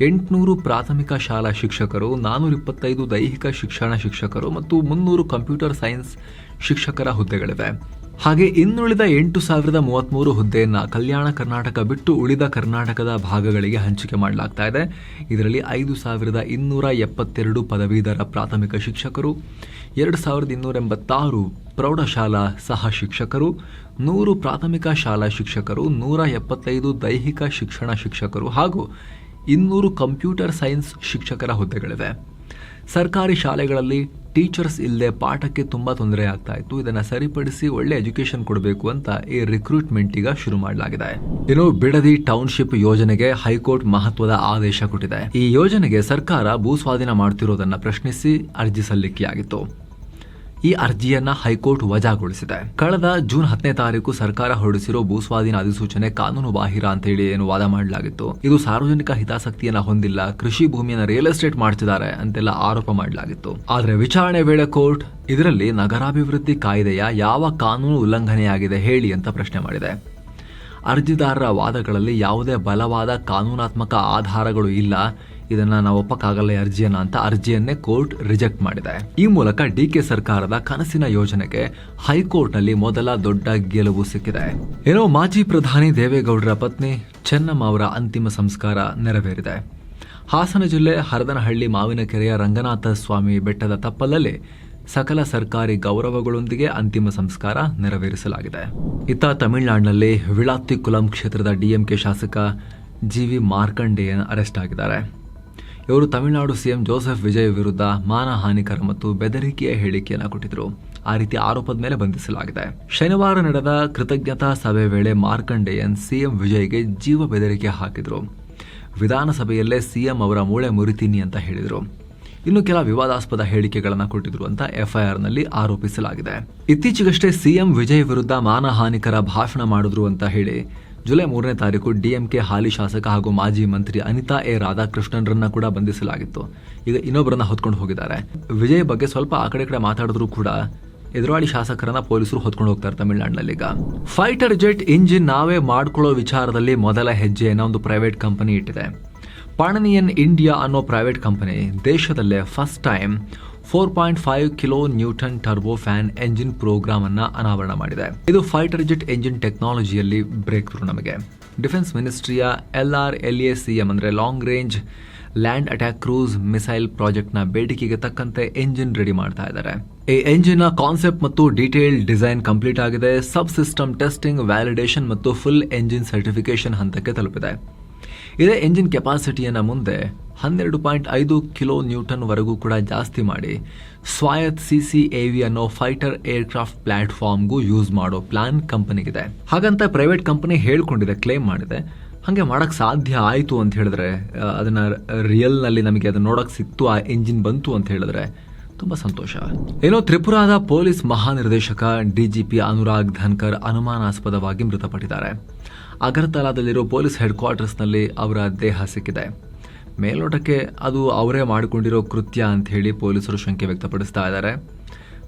800 ಪ್ರಾಥಮಿಕ ಶಾಲಾ ಶಿಕ್ಷಕರು, 425 ದೈಹಿಕ ಶಿಕ್ಷಣ ಶಿಕ್ಷಕರು ಮತ್ತು 300 ಕಂಪ್ಯೂಟರ್ ಸೈನ್ಸ್ ಶಿಕ್ಷಕರ ಹುದ್ದೆಗಳಿವೆ. ಹಾಗೆ ಇನ್ನುಳಿದ 8,033 ಹುದ್ದೆಯನ್ನ ಕಲ್ಯಾಣ ಕರ್ನಾಟಕ ಬಿಟ್ಟು ಉಳಿದ ಕರ್ನಾಟಕದ ಭಾಗಗಳಿಗೆ ಹಂಚಿಕೆ ಮಾಡಲಾಗ್ತಾ ಇದೆ. ಇದರಲ್ಲಿ 5,272 ಪದವೀಧರ ಪ್ರಾಥಮಿಕ ಶಿಕ್ಷಕರು, 2,286 ಪ್ರೌಢಶಾಲಾ ಸಹ ಶಿಕ್ಷಕರು, 100 ಪ್ರಾಥಮಿಕ ಶಾಲಾ ಶಿಕ್ಷಕರು, 175 ದೈಹಿಕ ಶಿಕ್ಷಣ ಶಿಕ್ಷಕರು ಹಾಗೂ 200 ಕಂಪ್ಯೂಟರ್ ಸೈನ್ಸ್ ಶಿಕ್ಷಕರ ಹುದ್ದೆಗಳಿವೆ. ಸರ್ಕಾರಿ ಶಾಲೆಗಳಲ್ಲಿ ಟೀಚರ್ಸ್ ಇಲ್ಲದೆ ಪಾಠಕ್ಕೆ ತುಂಬಾ ತೊಂದರೆ ಆಗ್ತಾ ಇತ್ತು. ಇದನ್ನ ಸರಿಪಡಿಸಿ ಒಳ್ಳೆ ಎಜುಕೇಶನ್ ಕೊಡಬೇಕು ಅಂತ ಈ ರಿಕ್ರೂಟ್ಮೆಂಟ್ ಈಗ ಶುರು ಮಾಡಲಾಗಿದೆ. ಇನ್ನು ಬಿಡದಿ ಟೌನ್ಶಿಪ್ ಯೋಜನೆಗೆ ಹೈಕೋರ್ಟ್ ಮಹತ್ವದ ಆದೇಶ ಕೊಟ್ಟಿದೆ. ಈ ಯೋಜನೆಗೆ ಸರ್ಕಾರ ಭೂಸ್ವಾಧೀನ ಮಾಡ್ತಿರೋದನ್ನ ಪ್ರಶ್ನಿಸಿ ಅರ್ಜಿ ಸಲ್ಲಿಕೆಯಾಗಿತ್ತು. ಈ ಅರ್ಜಿಯನ್ನ ಹೈಕೋರ್ಟ್ ವಜಾಗೊಳಿಸಿದೆ. ಕಳೆದ ಜೂನ್ 10ನೇ ತಾರೀಕು ಸರ್ಕಾರ ಹೊರಡಿಸಿರೋ ಭೂಸ್ವಾಧೀನ ಅಧಿಸೂಚನೆ ಕಾನೂನು ಬಾಹಿರ ಅಂತ ಹೇಳಿ ಏನು ವಾದ ಮಾಡಲಾಗಿತ್ತು. ಇದು ಸಾರ್ವಜನಿಕ ಹಿತಾಸಕ್ತಿಯನ್ನ ಹೊಂದಿಲ್ಲ, ಕೃಷಿ ಭೂಮಿಯನ್ನ ರಿಯಲ್ ಎಸ್ಟೇಟ್ ಮಾಡ್ತಿದ್ದಾರೆ ಅಂತೆಲ್ಲ ಆರೋಪ ಮಾಡಲಾಗಿತ್ತು. ಆದ್ರೆ ವಿಚಾರಣೆ ವೇಳೆ ಕೋರ್ಟ್ ಇದರಲ್ಲಿ ನಗರಾಭಿವೃದ್ಧಿ ಕಾಯ್ದೆಯ ಯಾವ ಕಾನೂನು ಉಲ್ಲಂಘನೆಯಾಗಿದೆ ಹೇಳಿ ಅಂತ ಪ್ರಶ್ನೆ ಮಾಡಿದೆ. ಅರ್ಜಿದಾರರ ವಾದಗಳಲ್ಲಿ ಯಾವುದೇ ಬಲವಾದ ಕಾನೂನಾತ್ಮಕ ಆಧಾರಗಳು ಇಲ್ಲ, ಇದನ್ನ ನಾವು ಒಪ್ಪಕ್ಕಾಗಲ್ಲ ಅರ್ಜಿಯನ್ನ ಅಂತ ಅರ್ಜಿಯನ್ನೇ ಕೋರ್ಟ್ ರಿಜೆಕ್ಟ್ ಮಾಡಿದೆ. ಈ ಮೂಲಕ DK ಸರ್ಕಾರದ ಕನಸಿನ ಯೋಜನೆಗೆ ಹೈಕೋರ್ಟ್ ನಲ್ಲಿ ಮೊದಲ ದೊಡ್ಡ ಗೆಲುವು ಸಿಕ್ಕಿದೆ. ಏನೋ ಮಾಜಿ ಪ್ರಧಾನಿ ದೇವೇಗೌಡರ ಪತ್ನಿ ಚೆನ್ನಮ್ಮ ಅವರ ಅಂತಿಮ ಸಂಸ್ಕಾರ ನೆರವೇರಿದೆ. ಹಾಸನ ಜಿಲ್ಲೆ ಹರದನಹಳ್ಳಿ ಮಾವಿನಕೆರೆಯ ರಂಗನಾಥ ಸ್ವಾಮಿ ಬೆಟ್ಟದ ತಪ್ಪಲಲ್ಲಿ ಸಕಲ ಸರ್ಕಾರಿ ಗೌರವಗಳೊಂದಿಗೆ ಅಂತಿಮ ಸಂಸ್ಕಾರ ನೆರವೇರಿಸಲಾಗಿದೆ. ಇತ್ತ ತಮಿಳುನಾಡಿನಲ್ಲಿ ವಿಳಾತ್ತಿಕುಲಂ ಕ್ಷೇತ್ರದ DMK ಶಾಸಕ GV ಮಾರ್ಕಂಡೇಯನ್ ಅರೆಸ್ಟ್ ಆಗಿದ್ದಾರೆ. ಇವರು ತಮಿಳುನಾಡು ಸಿಎಂ ಜೋಸೆಫ್ ವಿಜಯ್ ವಿರುದ್ಧ ಮಾನಹಾನಿಕರ ಮತ್ತು ಬೆದರಿಕೆಯ ಹೇಳಿಕೆಯನ್ನು ಕೊಟ್ಟಿದ್ರು. ಆ ರೀತಿ ಆರೋಪದ ಮೇಲೆ ಬಂಧಿಸಲಾಗಿದೆ. ಶನಿವಾರ ನಡೆದ ಕೃತಜ್ಞತಾ ಸಭೆ ವೇಳೆ ಮಾರ್ಕಂಡೇಯನ್ ಸಿಎಂ ವಿಜಯ್ಗೆ ಜೀವ ಬೆದರಿಕೆ ಹಾಕಿದ್ರು. ವಿಧಾನಸಭೆಯಲ್ಲೇ ಸಿಎಂ ಅವರ ಮೂಳೆ ಮುರಿತೀನಿ ಅಂತ ಹೇಳಿದ್ರು. ಇನ್ನು ಕೆಲ ವಿವಾದಾಸ್ಪದ ಹೇಳಿಕೆಗಳನ್ನು ಕೊಟ್ಟಿದ್ರು ಅಂತ FIRನಲ್ಲಿ ಆರೋಪಿಸಲಾಗಿದೆ. ಇತ್ತೀಚೆಗಷ್ಟೇ ಸಿಎಂ ವಿಜಯ್ ವಿರುದ್ಧ ಮಾನಹಾನಿಕರ ಭಾಷಣ ಮಾಡಿದ್ರು ಅಂತ ಹೇಳಿ ಜುಲೈ 3ನೇ ತಾರೀಕು DMK ಹಾಲಿ ಶಾಸಕ ಹಾಗೂ ಮಾಜಿ ಮಂತ್ರಿ ಅನಿತಾ ಎ ರಾಧಾಕೃಷ್ಣನ್ರನ್ನ ಕೂಡ ಬಂಧಿಸಲಾಗಿತ್ತು. ಈಗ ಇನ್ನೊಬ್ಬರನ್ನ ಹೊತ್ಕೊಂಡು ಹೋಗಿದ್ದಾರೆ. ವಿಜಯ್ ಬಗ್ಗೆ ಸ್ವಲ್ಪ ಆ ಕಡೆ ಮಾತಾಡಿದ್ರು ಕೂಡ ಎದುರಾಳಿ ಶಾಸಕರನ್ನ ಪೊಲೀಸರು ಹೊತ್ಕೊಂಡು ಹೋಗ್ತಾರೆ ತಮಿಳುನಾಡಿನಲ್ಲಿ. ಈಗ ಫೈಟರ್ ಜೆಟ್ ಇಂಜಿನ್ ನಾವೇ ಮಾಡ್ಕೊಳ್ಳೋ ವಿಚಾರದಲ್ಲಿ ಮೊದಲ ಹೆಜ್ಜೆಯನ್ನು ಒಂದು ಪ್ರೈವೇಟ್ ಕಂಪನಿ ಇಟ್ಟಿದೆ. ಪಾಣನಿಯನ್ ಇಂಡಿಯಾ ಅನ್ನೋ ಪ್ರೈವೇಟ್ ಕಂಪನಿ ದೇಶದಲ್ಲೇ first time 4.5 kilo newton turbo fan engine programme ಅನ್ನ ಅನಾವರಣ ಮಾಡಿದೆ. ಇದು ಫೈಟರ್ ಜೆಟ್ ಎಂಜಿನ್ ಟೆಕ್ನಾಲಜಿಯಲ್ಲಿ ಬ್ರೇಕ್ ಥ್ರೂ. ನಮಗೆ ಡಿಫೆನ್ಸ್ ಮಿನಿಸ್ಟ್ರಿಯ LRLACM ಅಂದ್ರೆ long range land attack cruise missile project ನ ಬೇಡಿಕೆಗೆ ತಕ್ಕಂತೆ ಎಂಜಿನ್ ರೆಡಿ ಮಾಡ್ತಾ ಇದ್ದಾರೆ. ಈ ಎಂಜಿನ್ ನ ಕಾನ್ಸೆಪ್ಟ್ ಮತ್ತು ಡೀಟೇಲ್ ಡಿಸೈನ್ ಕಂಪ್ಲೀಟ್ ಆಗಿದೆ. ಸಬ್ ಸಿಸ್ಟಮ್ ಟೆಸ್ಟಿಂಗ್, ವ್ಯಾಲಿಡೇಷನ್ ಮತ್ತು ಫುಲ್ ಎಂಜಿನ್ ಸರ್ಟಿಫಿಕೇಶನ್ ಹಂತಕ್ಕೆ ತಲುಪಿದೆ. ಇದೇ ಎಂಜಿನ್ ಕೆಪಾಸಿಟಿಯನ್ನು ಮುಂದೆ 12.5 ಕಿಲೋ ನ್ಯೂಟನ್ ವರೆಗೂ ಕೂಡ ಜಾಸ್ತಿ ಮಾಡಿ ಸ್ವಾಯತ್ CCAV ಅನ್ನೋ ಫೈಟರ್ ಏರ್ಕ್ರಾಫ್ಟ್ ಪ್ಲಾಟ್ಫಾರ್ಮ್ಗೂ ಯೂಸ್ ಮಾಡೋ ಪ್ಲಾನ್ ಕಂಪನಿಗಿದೆ. ಹಾಗಂತ ಪ್ರೈವೇಟ್ ಕಂಪನಿ ಹೇಳ್ಕೊಂಡಿದೆ, ಕ್ಲೇಮ್ ಮಾಡಿದೆ. ಹಾಗೆ ಮಾಡಕ್ ಸಾಧ್ಯ ಆಯಿತು ಅಂತ ಹೇಳಿದ್ರೆ, ಅದನ್ನ ರಿಯಲ್ ನಲ್ಲಿ ನಮಗೆ ಅದನ್ನ ನೋಡಕ್ ಸಿಕ್ತು, ಆ ಎಂಜಿನ್ ಬಂತು ಅಂತ ಹೇಳಿದ್ರೆ ತುಂಬಾ ಸಂತೋಷ. ಏನೋ ತ್ರಿಪುರಾದ ಪೊಲೀಸ್ ಮಹಾನಿರ್ದೇಶಕ DGP ಅನುರಾಗ್ ಧನ್ಕರ್ ಅನುಮಾನಾಸ್ಪದವಾಗಿ ಮೃತಪಟ್ಟಿದ್ದಾರೆ. ಅಗರ್ತಲಾದಲ್ಲಿರೋ ಪೊಲೀಸ್ ಹೆಡ್ ಕ್ವಾರ್ಟರ್ಸ್ ನಲ್ಲಿ ಅವರ ದೇಹ ಸಿಕ್ಕಿದೆ. ಮೇಲ್ನೋಟಕ್ಕೆ ಅದು ಅವರೇ ಮಾಡಿಕೊಂಡಿರೋ ಕೃತ್ಯ ಅಂತ ಹೇಳಿ ಪೊಲೀಸರು ಶಂಕೆ ವ್ಯಕ್ತಪಡಿಸ್ತಾ ಇದ್ದಾರೆ.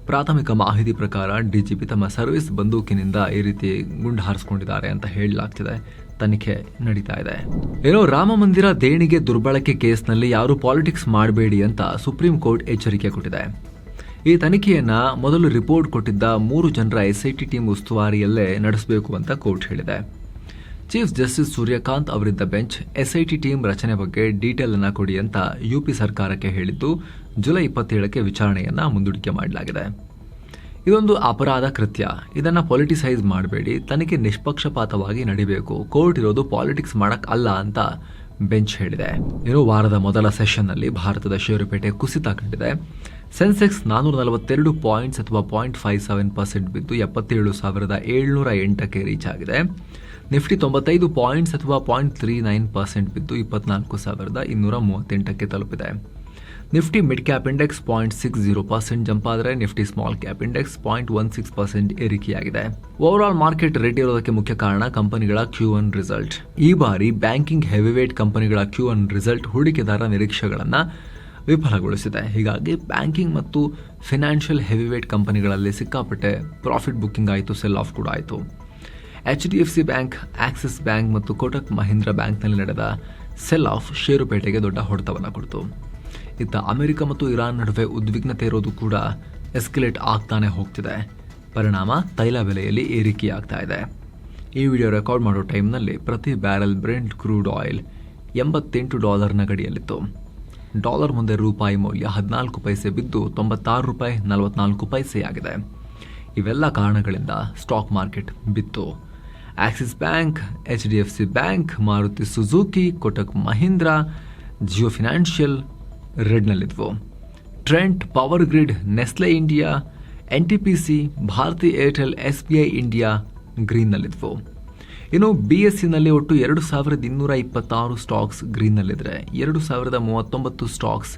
ಪ್ರಾಥಮಿಕ ಮಾಹಿತಿ ಪ್ರಕಾರ DGP ತಮ್ಮ ಸರ್ವಿಸ್ ಬಂದೂಕಿನಿಂದ ಈ ರೀತಿ ಗುಂಡು ಹಾರಿಸಿಕೊಂಡಿದ್ದಾರೆ ಅಂತ ಹೇಳಲಾಗ್ತಿದೆ. ತನಿಖೆ ನಡೀತಾ ಇದೆ. ಏನೋ ರಾಮ ಮಂದಿರ ದೇಣಿಗೆ ದುರ್ಬಳಕೆ ಕೇಸ್ನಲ್ಲಿ ಯಾರು ಪಾಲಿಟಿಕ್ಸ್ ಮಾಡಬೇಡಿ ಅಂತ ಸುಪ್ರೀಂ ಕೋರ್ಟ್ ಎಚ್ಚರಿಕೆ ಕೊಟ್ಟಿದೆ. ಈ ತನಿಖೆಯನ್ನ ಮೊದಲು ರಿಪೋರ್ಟ್ ಕೊಟ್ಟಿದ್ದ 3 ಜನರ SIT ಟೀಮ್ ಉಸ್ತುವಾರಿಯಲ್ಲೇ ನಡೆಸಬೇಕು ಅಂತ ಕೋರ್ಟ್ ಹೇಳಿದೆ. ಚೀಫ್ ಜಸ್ಟಿಸ್ ಸೂರ್ಯಕಾಂತ್ ಅವರಿದ್ದ ಬೆಂಚ್ SIT ಟೀಮ್ ರಚನೆ ಬಗ್ಗೆ ಡೀಟೇಲ್ ಅನ್ನ ಕೊಡಿ ಅಂತ UP ಸರ್ಕಾರಕ್ಕೆ ಹೇಳಿದ್ದು ಜುಲೈ 27ಕ್ಕೆ ವಿಚಾರಣೆಯನ್ನ ಮುಂದೂಡಿಕೆ ಮಾಡಲಾಗಿದೆ. ಇದೊಂದು ಅಪರಾಧ ಕೃತ್ಯ, ಇದನ್ನ ಪೊಲಿಟಿಸೈಸ್ ಮಾಡಬೇಡಿ, ತನಿಖೆ ನಿಷ್ಪಕ್ಷಪಾತವಾಗಿ ನಡಿಬೇಕು, ಕೋರ್ಟ್ ಇರೋದು ಪಾಲಿಟಿಕ್ಸ್ ಮಾಡಕ್ ಅಲ್ಲ ಅಂತ ಬೆಂಚ್ ಹೇಳಿದೆ. ಇನ್ನು ವಾರದ ಮೊದಲ ಸೆಷನ್ ನಲ್ಲಿ ಭಾರತದ ಷೇರುಪೇಟೆ ಕುಸಿತ ಕಂಡಿದೆ. ಸೆನ್ಸೆಕ್ಸ್ 442 ಪಾಯಿಂಟ್ಸ್ ಅಥವಾ 0.57% ಬಿದ್ದು 77,708ಕ್ಕೆ ರೀಚ್ ಆಗಿದೆ. ನಿಫ್ಟಿ 95 ಪಾಯಿಂಟ್ಸ್ ಅಥವಾ 0.39% ಬಿದ್ದು 24,238ಕ್ಕೆ ತಲುಪಿದೆ. Nifty mid cap index 0.60% jump ಆದರೆ ನಿಫ್ಟಿ ಸ್ಮಾಲ್ ಕ್ಯಾಪ್ ಇಂಡೆಕ್ಸ್ 0.16% ಏರಿಕೆಯಾಗಿದೆ. ಓವರ್ ಮಾರ್ಕೆಟ್ ರೇಟ್ ಇರೋದಕ್ಕೆ ಮುಖ್ಯ ಕಾರಣ ಕಂಪನಿಗಳ Q1 ರಿಸಲ್ಟ್. ಈ ಬಾರಿ ಬ್ಯಾಂಕಿಂಗ್ ಹೆವಿವೇಟ್ ಕಂಪನಿಗಳ Q1 ರಿಸಲ್ಟ್ ಹೂಡಿಕೆದಾರ ನಿರೀಕ್ಷೆಗಳನ್ನು ವಿಫಲಗೊಳಿಸಿದೆ. ಹೀಗಾಗಿ ಬ್ಯಾಂಕಿಂಗ್ ಮತ್ತು ಫಿನಾನ್ಷಿಯಲ್ ಹೆವಿವೇಟ್ ಕಂಪನಿಗಳಲ್ಲಿ ಸಿಕ್ಕಾಪಟ್ಟೆ ಪ್ರಾಫಿಟ್ ಬುಕ್ಕಿಂಗ್ ಆಯಿತು, ಸೆಲ್ ಆಫ್ ಕೂಡ ಆಯಿತು. HDFC ಬ್ಯಾಂಕ್, ಆಕ್ಸಿಸ್ ಬ್ಯಾಂಕ್ ಮತ್ತು ಕೋಟಕ್ ಮಹೀಂದ್ರ ಬ್ಯಾಂಕ್ನಲ್ಲಿ ನಡೆದ ಸೆಲ್ ಆಫ್ ಷೇರುಪೇಟೆಗೆ ದೊಡ್ಡ ಹೊಡೆತವನ್ನು ಕೊಡ್ತು. ಇತ್ತ ಅಮೆರಿಕ ಮತ್ತು ಇರಾನ್ ನಡುವೆ ಉದ್ವಿಗ್ನತೆ ಇರೋದು ಕೂಡ ಎಸ್ಕಲೇಟ್ ಆಗ್ತಾನೆ ಹೋಗ್ತಿದೆ. ಪರಿಣಾಮ ತೈಲ ಬೆಲೆಯಲ್ಲಿ ಏರಿಕೆಯಾಗ್ತಾ ಇದೆ. ಈ ವಿಡಿಯೋ ರೆಕಾರ್ಡ್ ಮಾಡೋ ಟೈಮ್ನಲ್ಲಿ ಪ್ರತಿ ಬ್ಯಾರೆಲ್ ಬ್ರೆಂಟ್ ಕ್ರೂಡ್ ಆಯಿಲ್ $88 ಗಡಿಯಲ್ಲಿತ್ತು. ಡಾಲರ್ ಮುಂದೆ ರೂಪಾಯಿ ಮೌಲ್ಯ 14 ಪೈಸೆ ಬಿದ್ದು $96.44 ಆಗಿದೆ. ಇವೆಲ್ಲ ಕಾರಣಗಳಿಂದ ಸ್ಟಾಕ್ ಮಾರ್ಕೆಟ್ ಬಿತ್ತು. Axis bank, HDFC bank, Maruti Suzuki, Kotak Mahindra, Jio financial ರೆಡ್ನಲ್ಲಿದ್ವು. Trent, power grid, Nestle India, NTPC, Bharti Airtel, SBI India ಗ್ರೀನ್ನಲ್ಲಿದ್ವು. ಇನ್ನು BSEನಲ್ಲಿ ಒಟ್ಟು 2,226 ಸ್ಟಾಕ್ಸ್ ಗ್ರೀನ್ನಲ್ಲಿದ್ರೆ 2,039 ಸ್ಟಾಕ್ಸ್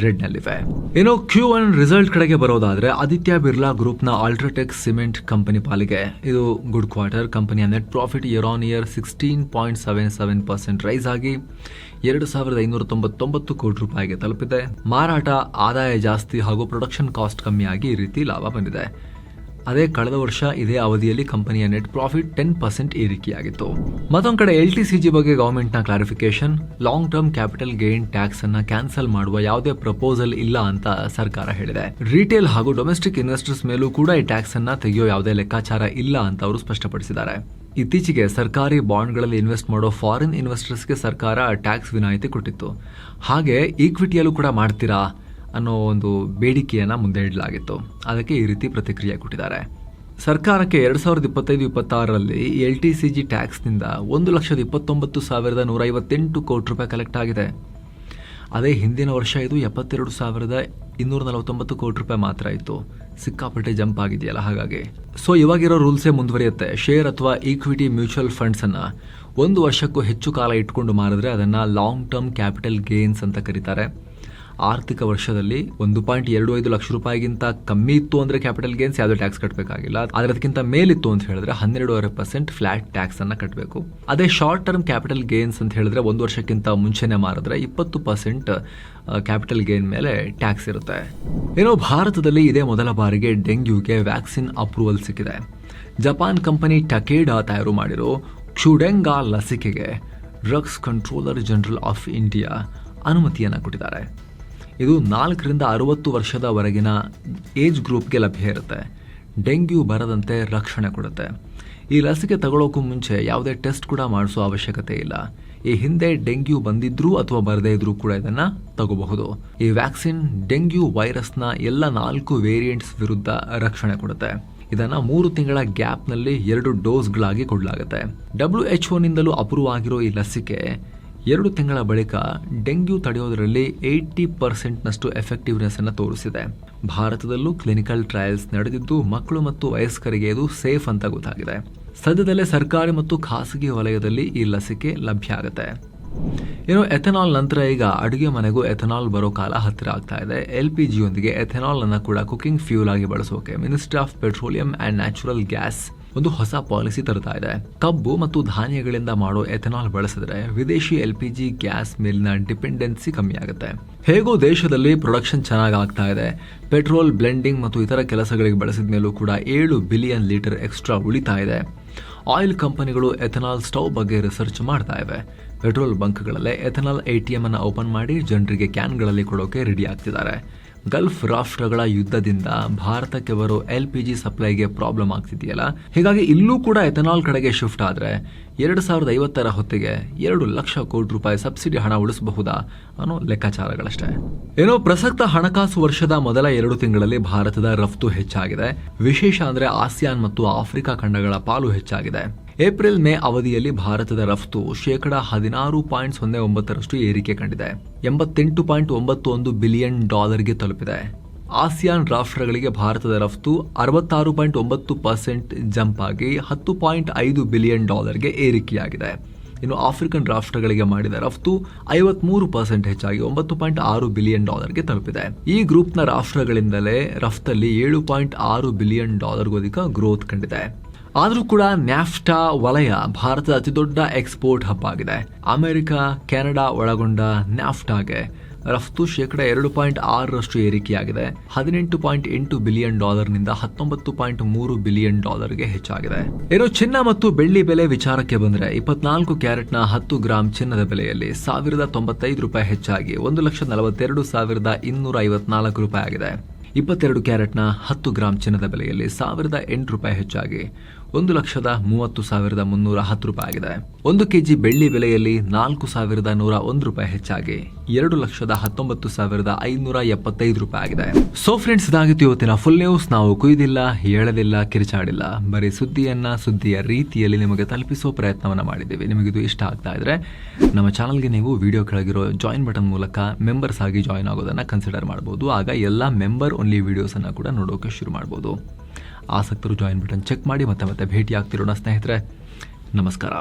ರೆಡ್ನಲ್ಲಿವೆ. ಇನ್ನು Q1 ರಿಸಲ್ಟ್ ಕಡೆಗೆ ಬರೋದಾದ್ರೆ ಆದಿತ್ಯ ಬಿರ್ಲಾ ಗ್ರೂಪ್ನ ಅಲ್ಟ್ರಾಟೆಕ್ ಸಿಮೆಂಟ್ ಕಂಪನಿ ಪಾಲಿಗೆ ಇದು ಗುಡ್ ಕ್ವಾರ್ಟರ್. ಕಂಪನಿಯ net profit year on year 16.77% rise ಆಗಿ 2,599 ಕೋಟಿ ರೂಪಾಯಿಗೆ ತಲುಪಿದೆ. ಮಾರಾಟ, ಆದಾಯ ಜಾಸ್ತಿ ಹಾಗೂ ಪ್ರೊಡಕ್ಷನ್ ಕಾಸ್ಟ್ ಕಮ್ಮಿಯಾಗಿ ಈ ರೀತಿ ಲಾಭ ಬಂದಿದೆ. ಅದೇ ಕಳೆದ ವರ್ಷ ಇದೇ ಅವಧಿಯಲ್ಲಿ ಕಂಪನಿಯ ನೆಟ್ ಪ್ರಾಫಿಟ್ 10% ಏರಿಕೆಯಾಗಿತ್ತು. ಮತ್ತೊಂದು ಕಡೆ LTCG ಬಗ್ಗೆ ಗವರ್ಮೆಂಟ್ನ clarification, long term capital gain tax ಅನ್ನ ಕ್ಯಾನ್ಸಲ್ ಮಾಡುವ ಯಾವುದೇ ಪ್ರಪೋಸಲ್ ಇಲ್ಲ ಅಂತ ಸರ್ಕಾರ ಹೇಳಿದೆ. ರಿಟೇಲ್ ಹಾಗೂ ಡೊಮೆಸ್ಟಿಕ್ ಇನ್ವೆಸ್ಟರ್ಸ್ ಮೇಲೂ ಕೂಡ ಈ ಟ್ಯಾಕ್ಸ್ ಅನ್ನ ತೆಗೆಯೋ ಯಾವುದೇ ಲೆಕ್ಕಾಚಾರ ಇಲ್ಲ ಅಂತ ಅವರು ಸ್ಪಷ್ಟಪಡಿಸಿದ್ದಾರೆ. ಇತ್ತೀಚೆಗೆ ಸರ್ಕಾರಿ ಬಾಂಡ್ಗಳಲ್ಲಿ ಇನ್ವೆಸ್ಟ್ ಮಾಡೋ ಫಾರಿನ್ ಇನ್ವೆಸ್ಟರ್ಸ್ಗೆ ಸರ್ಕಾರ ಟ್ಯಾಕ್ಸ್ ವಿನಾಯಿತಿ ಕೊಟ್ಟಿತ್ತು. ಹಾಗೆ ಈಕ್ವಿಟಿಯಲ್ಲೂ ಕೂಡ ಮಾಡ್ತೀರಾ ಅನ್ನೋ ಒಂದು ಬೇಡಿಕೆಯನ್ನು ಮುಂದೆ ಇಡಲಾಗಿತ್ತು. ಅದಕ್ಕೆ ಈ ರೀತಿ ಪ್ರತಿಕ್ರಿಯೆ ಕೊಟ್ಟಿದ್ದಾರೆ. ಸರ್ಕಾರಕ್ಕೆ 2025-26ರಲ್ಲಿ LTCG ಟ್ಯಾಕ್ಸ್ನಿಂದ 1,29,158 ಕೋಟಿ ರೂಪಾಯಿ ಕಲೆಕ್ಟ್ ಆಗಿದೆ. ಅದೇ ಹಿಂದಿನ ವರ್ಷ ಇದು 72,249 ಕೋಟಿ ರೂಪಾಯಿ ಮಾತ್ರ ಇತ್ತು. ಸಿಕ್ಕಾಪಟ್ಟೆ ಜಂಪ್ ಆಗಿದೆಯಲ್ಲ, ಹಾಗಾಗಿ ಇವಾಗಿರೋ ರೂಲ್ಸೇ ಮುಂದುವರಿಯುತ್ತೆ. ಶೇರ್ ಅಥವಾ ಈಕ್ವಿಟಿ ಮ್ಯೂಚುವಲ್ ಫಂಡ್ಸ್ ಅನ್ನ 1 ವರ್ಷಕ್ಕೂ ಹೆಚ್ಚು ಕಾಲ ಇಟ್ಕೊಂಡು ಮಾರಿದ್ರೆ ಅದನ್ನ ಲಾಂಗ್ ಟರ್ಮ್ ಕ್ಯಾಪಿಟಲ್ ಗೇನ್ಸ್ ಅಂತ ಕರೀತಾರೆ. ಆರ್ಥಿಕ ವರ್ಷದಲ್ಲಿ 1.25 ಲಕ್ಷ ರೂಪಾಯಿಗಿಂತ ಕಮ್ಮಿ ಇತ್ತು ಅಂದ್ರೆ ಕ್ಯಾಪಿಟಲ್ ಗೇನ್ಸ್ ಯಾವುದೇ ಟ್ಯಾಕ್ಸ್ ಕಟ್ಟಬೇಕಾಗಿಲ್ಲ. ಆದ್ರೆ ಅದಕ್ಕಿಂತ ಮೇಲಿತ್ತು ಅಂತ ಹೇಳಿದ್ರೆ 12.5% ಫ್ಲಾಟ್ ಟ್ಯಾಕ್ಸ್ ಅನ್ನ ಕಟ್ಟಬೇಕು. ಅದೇ ಶಾರ್ಟ್ ಟರ್ಮ್ ಕ್ಯಾಪಿಟಲ್ ಗೇನ್ಸ್ ಅಂತ ಹೇಳಿದ್ರೆ 1 ವರ್ಷಕ್ಕಿಂತ ಮುಂಚೆನೆ ಮಾರಿದ್ರೆ 20% ಕ್ಯಾಪಿಟಲ್ ಗೇನ್ ಮೇಲೆ ಟ್ಯಾಕ್ಸ್ ಇರುತ್ತೆ. ಏನೋ ಭಾರತದಲ್ಲಿ ಇದೇ ಮೊದಲ ಬಾರಿಗೆ ಡೆಂಗ್ಯೂಗೆ ವ್ಯಾಕ್ಸಿನ್ ಅಪ್ರೂವಲ್ ಸಿಕ್ಕಿದೆ. ಜಪಾನ್ ಕಂಪನಿ ಟಕೇಡಾ ತಯಾರು ಮಾಡಿರೋ ಕ್ಯುಡೆಂಗಾ ಲಸಿಕೆಗೆ drugs controller general of India ಅನುಮತಿಯನ್ನು ಕೊಟ್ಟಿದ್ದಾರೆ. ಇದು 4ರಿಂದ 60 ವರ್ಷದವರೆಗಿನ ಏಜ್ ಗ್ರೂಪ್ಗೆ ಲಭ್ಯ ಇರುತ್ತೆ. ಡೆಂಗ್ಯೂ ಬರದಂತೆ ರಕ್ಷಣೆ ಕೊಡುತ್ತೆ. ಈ ಲಸಿಕೆ ತಗೊಳ್ಳೋಕ್ಕೂ ಮುಂಚೆ ಯಾವುದೇ ಟೆಸ್ಟ್ ಕೂಡ ಮಾಡಿಸೋ ಅವಶ್ಯಕತೆ ಇಲ್ಲ. ಈ ಹಿಂದೆ ಡೆಂಗ್ಯೂ ಬಂದಿದ್ರೂ ಅಥವಾ ಬರದೇ ಇದ್ರೂ ಕೂಡ ಇದನ್ನ ತಗೋಬಹುದು. ಈ ವ್ಯಾಕ್ಸಿನ್ ಡೆಂಗ್ಯೂ ವೈರಸ್ನ ಎಲ್ಲ 4 ವೇರಿಯಂಟ್ಸ್ ವಿರುದ್ಧ ರಕ್ಷಣೆ ಕೊಡುತ್ತೆ. ಇದನ್ನ 3 ತಿಂಗಳ ಗ್ಯಾಪ್ನಲ್ಲಿ 2 ಡೋಸ್ಗಳಾಗಿ ಕೊಡಲಾಗುತ್ತೆ. WHO ನಿಂದಲೂ ಅಪ್ರೂವ್ ಆಗಿರೋ ಈ ಲಸಿಕೆ 2 ತಿಂಗಳ ಬಳಿಕ ಡೆಂಗ್ಯೂ ತಡೆಯೋದರಲ್ಲಿ 80% ಎಫೆಕ್ಟಿವ್ನೆಸ್ ಅನ್ನು ತೋರಿಸಿದೆ. ಭಾರತದಲ್ಲೂ ಕ್ಲಿನಿಕಲ್ ಟ್ರಯಲ್ಸ್ ನಡೆದಿದ್ದು ಮಕ್ಕಳು ಮತ್ತು ವಯಸ್ಕರಿಗೆ ಇದು ಸೇಫ್ ಅಂತ ಗೊತ್ತಾಗಿದೆ. ಸದ್ಯದಲ್ಲೇ ಸರ್ಕಾರಿ ಮತ್ತು ಖಾಸಗಿ ವಲಯದಲ್ಲಿ ಈ ಲಸಿಕೆ ಲಭ್ಯ ಆಗುತ್ತೆ. ಎಥೆನಾಲ್ ನಂತರ ಈಗ ಅಡುಗೆ ಮನೆಗೂ ಎಥೆನಾಲ್ ಬರೋ ಕಾಲ ಹತ್ತಿರ ಆಗ್ತಾ ಇದೆ. LPG ಯೊಂದಿಗೆ ಎಥೆನಾಲ್ ಅನ್ನು ಕೂಡ ಕುಕಿಂಗ್ ಫ್ಯೂಲ್ ಆಗಿ ಬಳಸೋಕೆ ministry of petroleum and natural gas ಒಂದು ಹೊಸ ಪಾಲಿಸಿ ತರ್ತಾ ಇದೆ. ಕಬ್ಬು ಮತ್ತು ಧಾನ್ಯಗಳಿಂದ ಮಾಡೋ ಎಥೆನಾಲ್ ಬಳಸಿದ್ರೆ ವಿದೇಶಿ LPG ಗ್ಯಾಸ್ ಮೇಲಿನ ಡಿಪೆಂಡೆನ್ಸಿ ಕಮ್ಮಿ ಆಗುತ್ತೆ. ಹೇಗೋ ದೇಶದಲ್ಲಿ ಪ್ರೊಡಕ್ಷನ್ ಚೆನ್ನಾಗಿ ಆಗ್ತಾ ಇದೆ. ಪೆಟ್ರೋಲ್ ಬ್ಲೆಂಡಿಂಗ್ ಮತ್ತು ಇತರ ಕೆಲಸಗಳಿಗೆ ಬಳಸಿದ ಮೇಲೂ ಕೂಡ 7 ಬಿಲಿಯನ್ ಲೀಟರ್ ಎಕ್ಸ್ಟ್ರಾ ಉಳಿತಾ ಇದೆ. ಆಯಿಲ್ ಕಂಪನಿಗಳು ಎಥೆನಾಲ್ ಸ್ಟವ್ ಬಗ್ಗೆ ರಿಸರ್ಚ್ ಮಾಡ್ತಾ ಇವೆ. ಪೆಟ್ರೋಲ್ ಬಂಕ್ಗಳಲ್ಲೇ ಎಥೆನಾಲ್ ATM ಅನ್ನು ಓಪನ್ ಮಾಡಿ ಜನರಿಗೆ ಕ್ಯಾನ್ಗಳಲ್ಲಿ ಕೊಡೋಕೆ ರೆಡಿ ಆಗ್ತಿದ್ದಾರೆ. ಗಲ್ಫ್ ರಾಷ್ಟ್ರಗಳ ಯುದ್ಧದಿಂದ ಭಾರತಕ್ಕೆ ಬರೋ LPG ಸಪ್ಲೈಗೆ ಪ್ರಾಬ್ಲಮ್ ಆಗ್ತಿದೆಯಲ್ಲ, ಹೀಗಾಗಿ ಇಲ್ಲೂ ಕೂಡ ಎಥೆನಾಲ್ ಕಡೆಗೆ ಶಿಫ್ಟ್ ಆದ್ರೆ 2050 ಹೊತ್ತಿಗೆ 2 ಲಕ್ಷ ಕೋಟಿ ರೂಪಾಯಿ ಸಬ್ಸಿಡಿ ಹಣ ಉಳಿಸಬಹುದಾ ಅನ್ನೋ ಲೆಕ್ಕಾಚಾರಗಳಷ್ಟೇ. ಪ್ರಸಕ್ತ ಹಣಕಾಸು ವರ್ಷದ ಮೊದಲ 2 ತಿಂಗಳಲ್ಲಿ ಭಾರತದ ರಫ್ತು ಹೆಚ್ಚಾಗಿದೆ. ವಿಶೇಷ ಅಂದ್ರೆ ಆಸಿಯಾನ್ ಮತ್ತು ಆಫ್ರಿಕಾ ಖಂಡಗಳ ಪಾಲು ಹೆಚ್ಚಾಗಿದೆ. ಏಪ್ರಿಲ್ ಮೇ ಅವಧಿಯಲ್ಲಿ ಭಾರತದ ರಫ್ತು 16.09% ಏರಿಕೆ ಕಂಡಿದೆ. $88.91 ಬಿಲಿಯನ್ ತಲುಪಿದೆ. ಆಸಿಯಾನ್ ರಾಷ್ಟ್ರಗಳಿಗೆ ಭಾರತದ ರಫ್ತು 66.9% ಜಂಪ್ ಆಗಿ $10.5 ಬಿಲಿಯನ್ ಏರಿಕೆಯಾಗಿದೆ. ಇನ್ನು ಆಫ್ರಿಕನ್ ರಾಷ್ಟ್ರಗಳಿಗೆ ಮಾಡಿದ ರಫ್ತು 53% ಹೆಚ್ಚಾಗಿ $9.6 ಬಿಲಿಯನ್ ತಲುಪಿದೆ. ಈ ಗ್ರೂಪ್ನ ರಾಷ್ಟ್ರಗಳಿಂದಲೇ ರಫ್ತಲ್ಲಿ $7.6 ಬಿಲಿಯನ್ ಅಧಿಕ ಗ್ರೋತ್ ಕಂಡಿದೆ. ಆದರೂ ಕೂಡ ನ್ಯಾಫ್ಟಾ ವಲಯ ಭಾರತದ ಅತಿದೊಡ್ಡ ಎಕ್ಸ್ಪೋರ್ಟ್ ಹಬ್ ಆಗಿದೆ. ಅಮೆರಿಕ, ಕೆನಡಾ ಒಳಗೊಂಡ ನ್ಯಾಫ್ಟಾಗೆ ರಫ್ತು 2.6% ಏರಿಕೆಯಾಗಿದೆ. $18.8 ಬಿಲಿಯನ್ ನಿಂದ $19.3 ಬಿಲಿಯನ್ ಹೆಚ್ಚಾಗಿದೆ. ಚಿನ್ನ ಮತ್ತು ಬೆಳ್ಳಿ ಬೆಲೆ ವಿಚಾರಕ್ಕೆ ಬಂದ್ರೆ 24 ಕ್ಯಾರೆಟ್ನ 10 ಗ್ರಾಂ ಚಿನ್ನದ ಬೆಲೆಯಲ್ಲಿ $1,095 ಹೆಚ್ಚಾಗಿ $1,42,254 ಆಗಿದೆ. 22 ಕ್ಯಾರೆಟ್ನ 10 ಗ್ರಾಂ ಚಿನ್ನದ ಬೆಲೆಯಲ್ಲಿ $1,008 ಹೆಚ್ಚಾಗಿ $1,30,310 ಆಗಿದೆ. 1 ಕೆಜಿ ಬೆಳ್ಳಿ ಬೆಲೆಯಲ್ಲಿ $4,101 ಹೆಚ್ಚಾಗಿ $2,19,575 ಆಗಿದೆ. ಸೊ ಫ್ರೆಂಡ್ಸ್, ಇದಾಗಿತ್ತು ಇವತ್ತಿನ ಫುಲ್ ನ್ಯೂಸ್. ನಾವು ಕುಯ್ದಿಲ್ಲ, ಹೇಳಲಿಲ್ಲ, ಕಿರಿಚಾಡಿಲ್ಲ, ಬರೀ ಸುದ್ದಿಯ ರೀತಿಯಲ್ಲಿ ನಿಮಗೆ ತಲುಪಿಸೋ ಪ್ರಯತ್ನವನ್ನ ಮಾಡಿದ್ದೀವಿ. ನಿಮಗಿದು ಇಷ್ಟ ಆಗ್ತಾ ಇದ್ರೆ ನಮ್ಮ ಚಾನಲ್ಗೆ ನೀವು ವಿಡಿಯೋ ಕೆಳಗಿರೋ ಜಾಯಿನ್ ಬಟನ್ ಮೂಲಕ ಮೆಂಬರ್ಸ್ ಆಗಿ ಜಾಯಿನ್ ಆಗೋದನ್ನ ಕನ್ಸಿಡರ್ ಮಾಡಬಹುದು. ಆಗ ಎಲ್ಲ ಮೆಂಬರ್ ಓನ್ಲಿ ವಿಡಿಯೋಸ್ ಅನ್ನ ಕೂಡ ನೋಡೋಕೆ ಶುರು ಮಾಡಬಹುದು. ಆಸಕ್ತರು ಜಾಯಿನ್ ಬಟನ್ ಚೆಕ್ ಮಾಡಿ. ಮತ್ತೆ ಭೇಟಿ ಆಗ್ತಿರೋಣ ಸ್ನೇಹಿತರೆ. ನಮಸ್ಕಾರ.